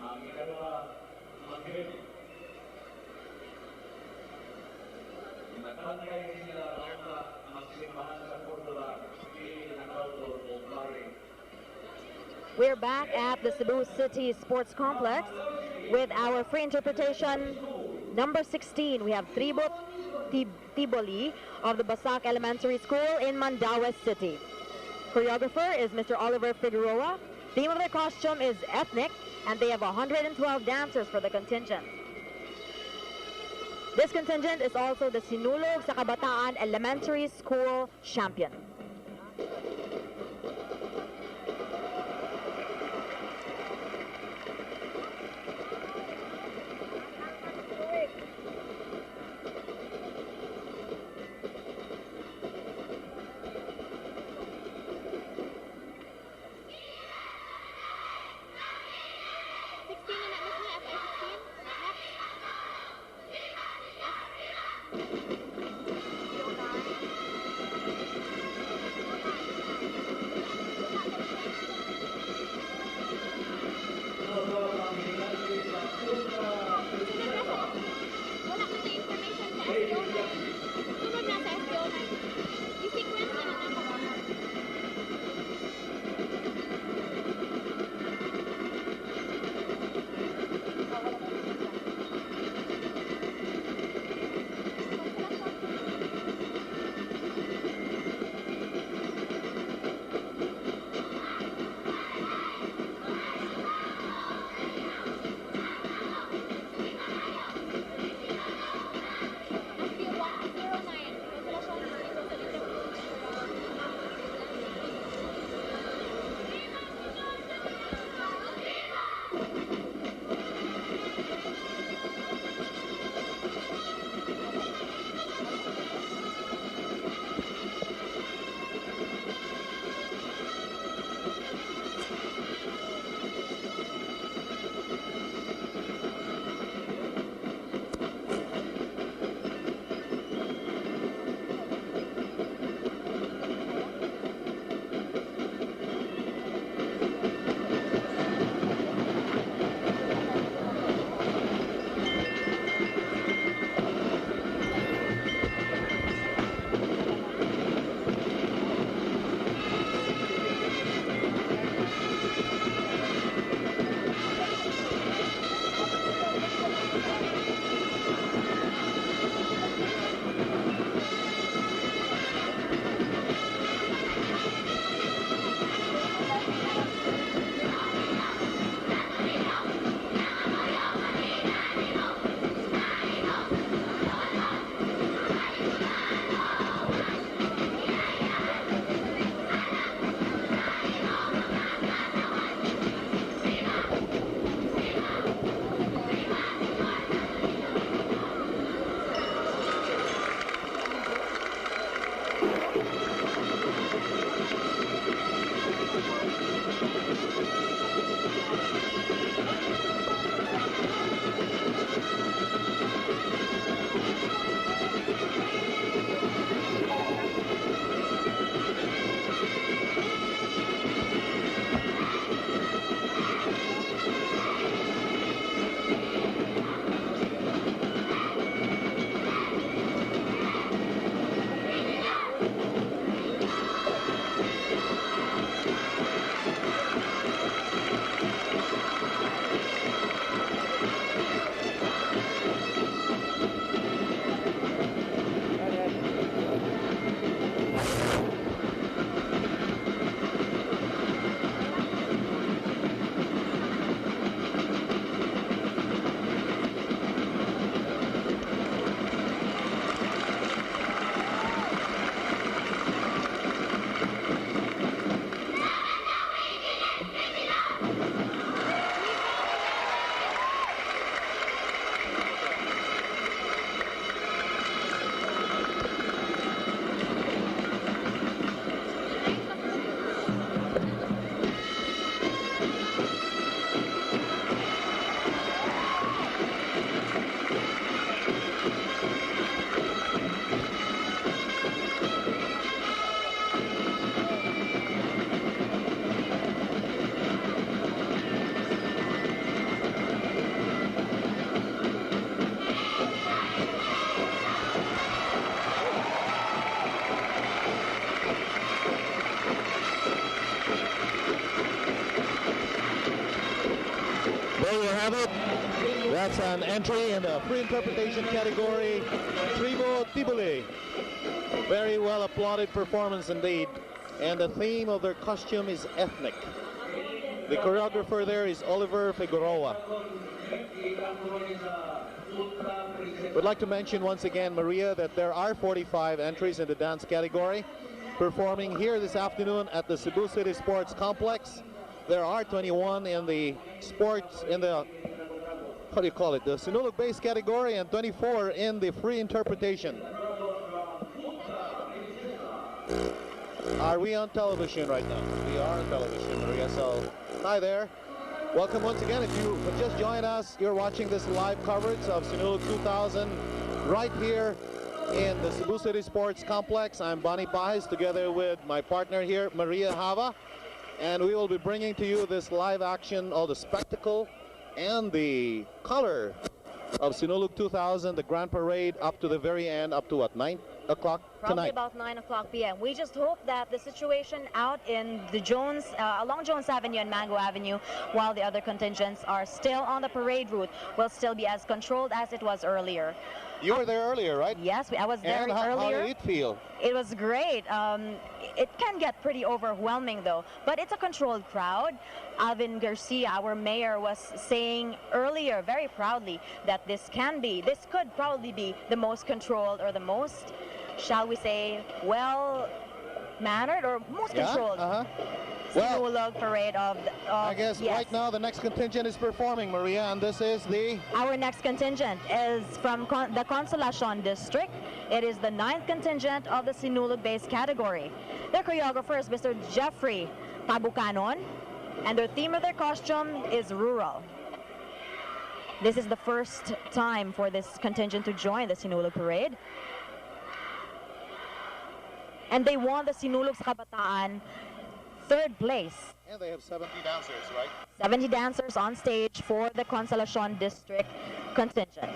ang ikalawa mag-grade. Nakatay sila ang simbahan sa Cordova in an outdoor of Barring. we're back at the Cebu City Sports Complex with our free interpretation. Number 16, we have Tribot Tiboli of the Basak Elementary School in Mandaue City. Choreographer is Mr. Oliver Figueroa. Theme of their costume is ethnic, and they have 112 dancers for the contingent. This contingent is also the Sinulog sa Kabataan Elementary School champion. have it. That's an entry in the free interpretation category. Tribo Tibuli. Very well applauded performance indeed. And the theme of their costume is ethnic. The choreographer there is Oliver Figueroa. Would like to mention once again, Maria, that there are 45 entries in the dance category performing here this afternoon at the Cebu City Sports Complex. There are 21 in the sports, in the, what do you call it, the Sinulog base category, and 24 in the free interpretation. Are we on television right now? We are on television, Maria. So, hi there. Welcome once again. If you have just joined us, you're watching this live coverage of Sinulog 2000 right here in the Cebu City Sports Complex. I'm Bonnie Pajes together with my partner here, Maria Hava. And we will be bringing to you this live action, all the spectacle and the color of Sinulog 2000, the Grand Parade, up to the very end, up to what, 9 o'clock Probably tonight? about 9 o'clock p.m. We just hope that the situation out in the along Jones Avenue and Mango Avenue, while the other contingents are still on the parade route, will still be as controlled as it was earlier. You were there earlier, right? Yes, I was there And earlier. how did it feel? It was great. It can get pretty overwhelming though, but it's a controlled crowd. Alvin Garcia, our mayor, was saying earlier very proudly that this could probably be the most controlled, or the most, shall we say, well-mannered or most controlled Sinulog parade of I guess right now the next contingent is performing, Maria, and this is the... Our next contingent is from the Consolacion District. It is the 9th contingent of the Sinulog base category. Their choreographer is Mr. Jeffrey Pabucanon, and their theme of their costume is rural. This is the first time for this contingent to join the Sinulog parade. And they won the Sinulog sa Kabataan 3rd place. And they have 70 dancers, right? 70 dancers on stage for the Consolacion District contingent.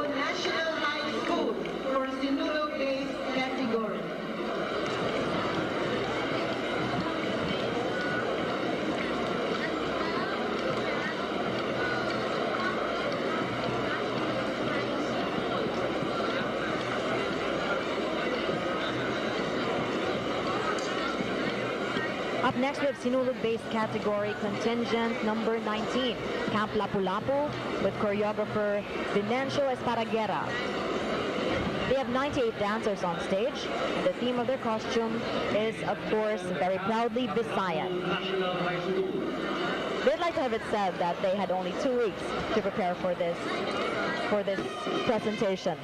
National High School for Sinulog-based category. Up next, we have Sinulog-based category contingent number 19, Camp Lapu-Lapu, with choreographer Vinencio Esparraguera. They have 98 dancers on stage. The theme of their costume is, of course, very proudly Visayan. They'd like to have it said that they had only 2 weeks to prepare for this presentation.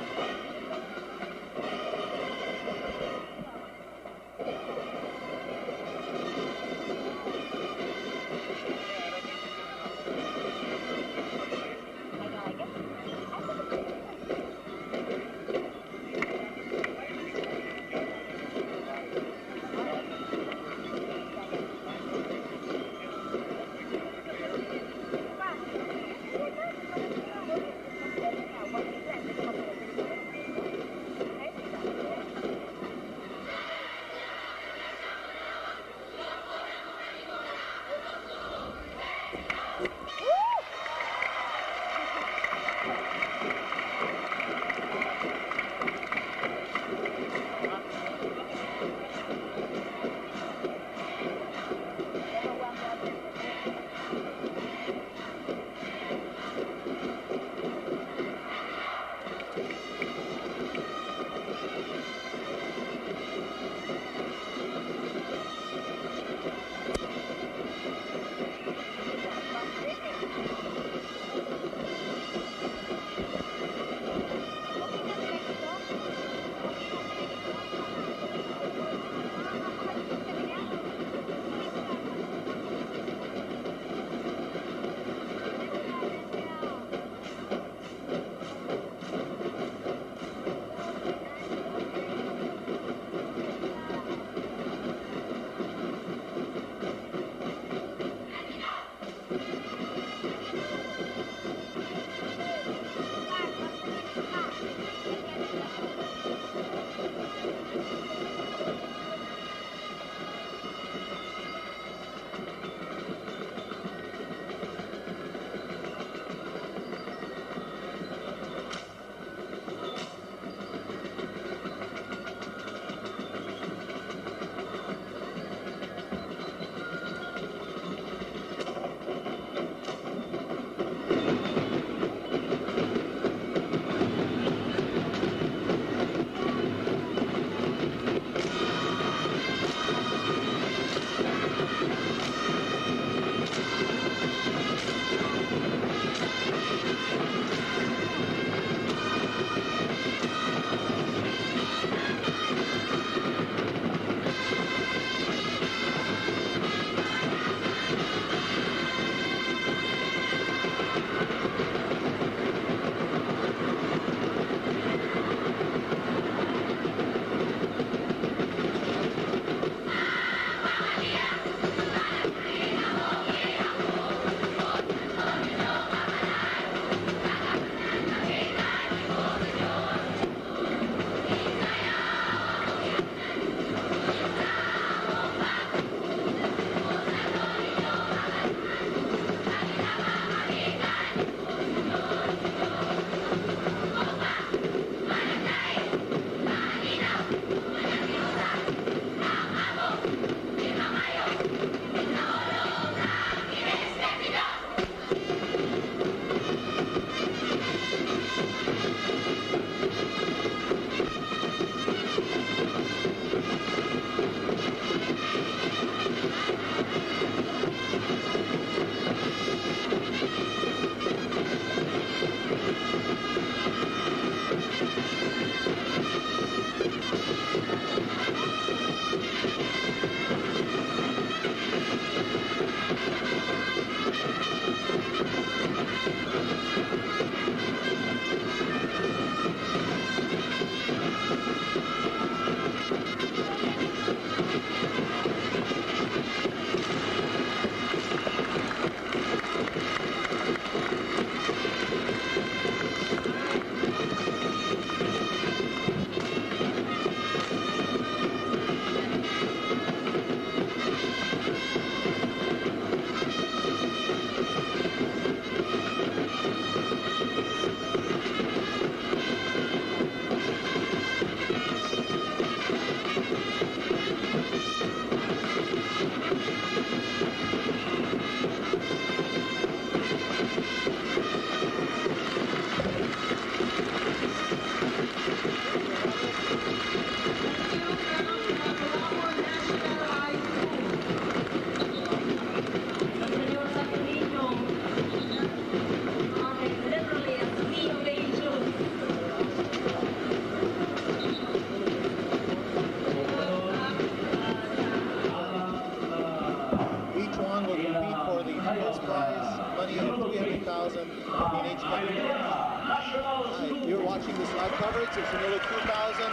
Sinulog 2000,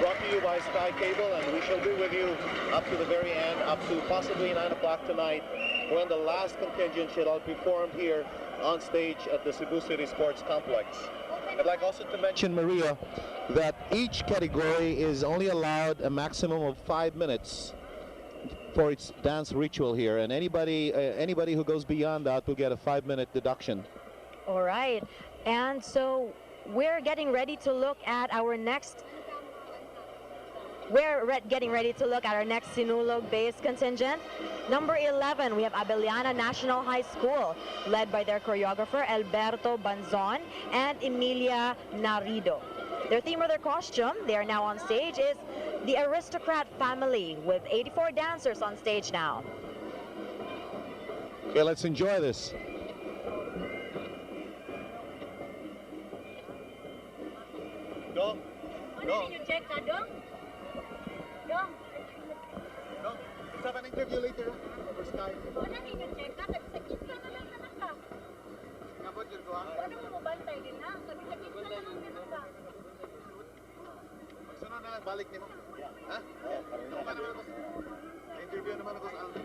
brought to you by Sky Cable, and we shall be with you up to the very end, up to possibly 9 o'clock tonight, when the last contingent shall be formed here on stage at the Cebu City Sports Complex. I'd like also to mention, Maria, that each category is only allowed a maximum of 5 minutes for its dance ritual here, and anybody who goes beyond that will get a 5-minute deduction. All right. And so we're getting ready to look at our next Sinulog-based contingent. Number 11, we have Abeliana National High School, led by their choreographer Alberto Banzon and Emilia Narido. Their theme or their costume, they are now on stage, is the Aristocrat Family, with 84 dancers on stage now. Okay, let's enjoy this. Go. Go. Let's have an interview later over Skype. Magsunod na lang, balik niyo. Ha? Ito ka naman ako. Interview naman ako sa Alvin.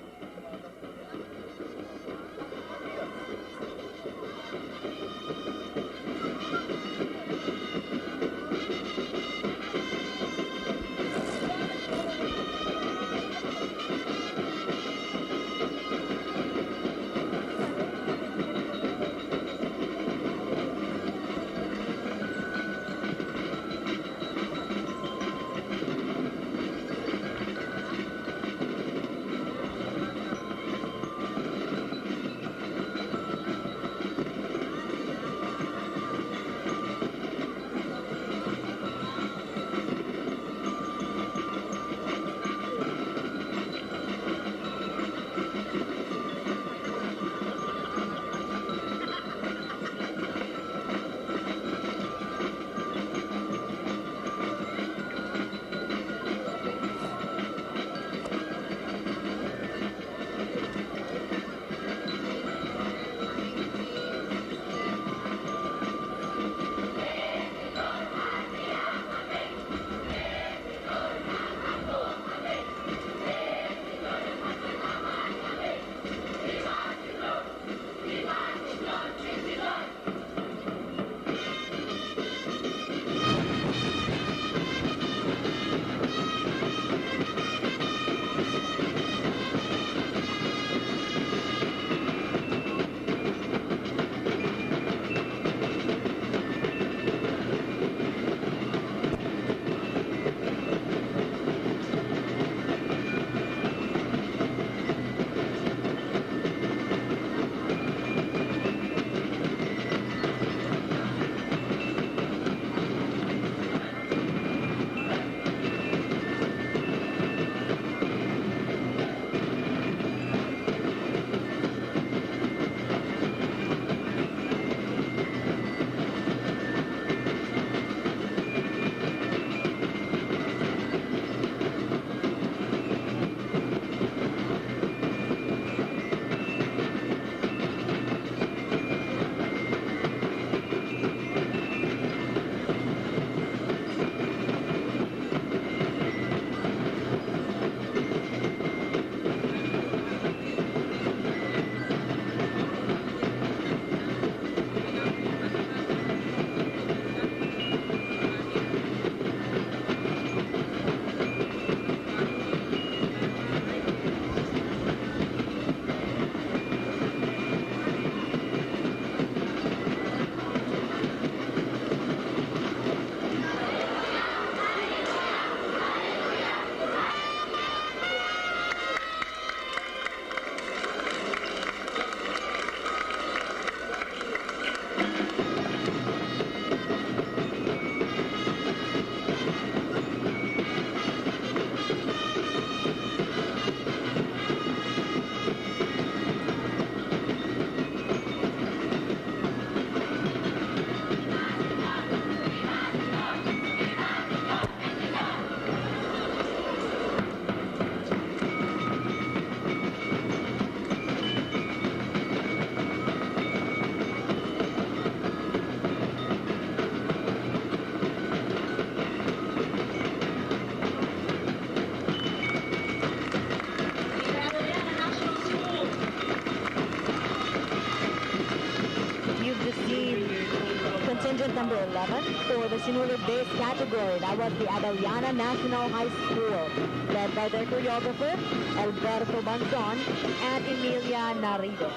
women for the Sinulog-based category. That was the Abellana National High School, led by their choreographer, Alberto Banzon and Emilia Narido.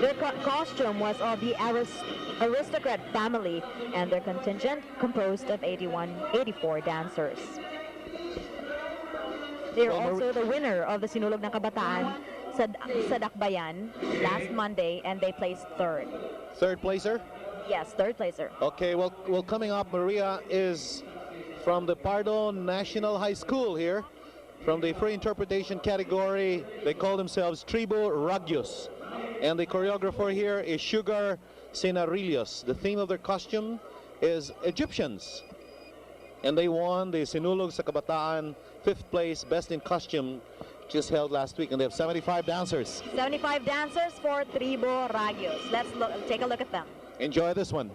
Their costume was of the aristocrat family, and their contingent composed of 84 dancers. They are also the winner of the Sinulog ng Kabataan sa Dakbayan last Monday, and they placed third. Third placer? Yes, third placer. Okay, well, coming up, Maria is from the Pardo National High School here, from the free interpretation category. They call themselves Tribu Ragyos. And the choreographer here is Sugar Sinarillos. The theme of their costume is Egyptians. And they won the Sinulog sa Kabataan 5th place, best in costume, just held last week. And they have 75 dancers. 75 dancers for Tribu Ragyos. Let's take a look at them. Enjoy this one.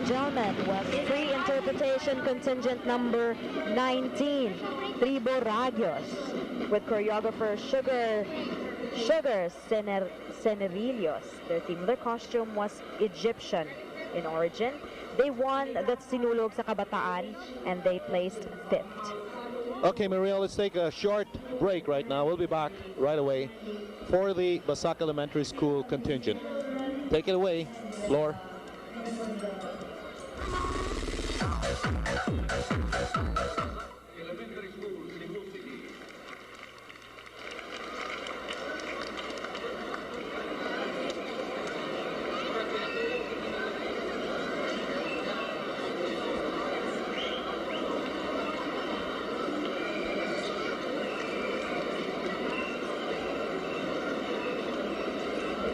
gentlemen, was free interpretation contingent number 19, Tribo Ragios, with choreographer Sugar Senerillos. Their costume was Egyptian in origin. They won the Sinulog sa Kabataan and they placed 5th. Okay, Maria, let's take a short break right now. We'll be back right away for the Basak Elementary School contingent. Take it away, Lore.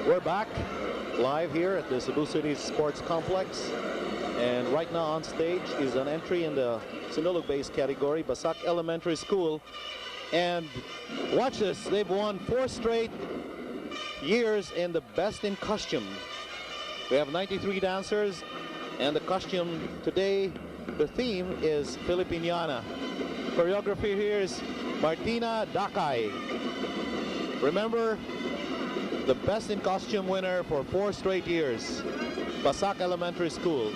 We're back live here at the Cebu City Sports Complex, and right now on stage is an entry in the Sinulog-based category, Basak Elementary School. And watch this, they've won 4 straight years in the Best in Costume. We have 93 dancers, and the costume today, the theme is Filipiniana. Choreography here is Martina Dakay. Remember, the Best in Costume winner for 4 straight years, Basak Elementary School.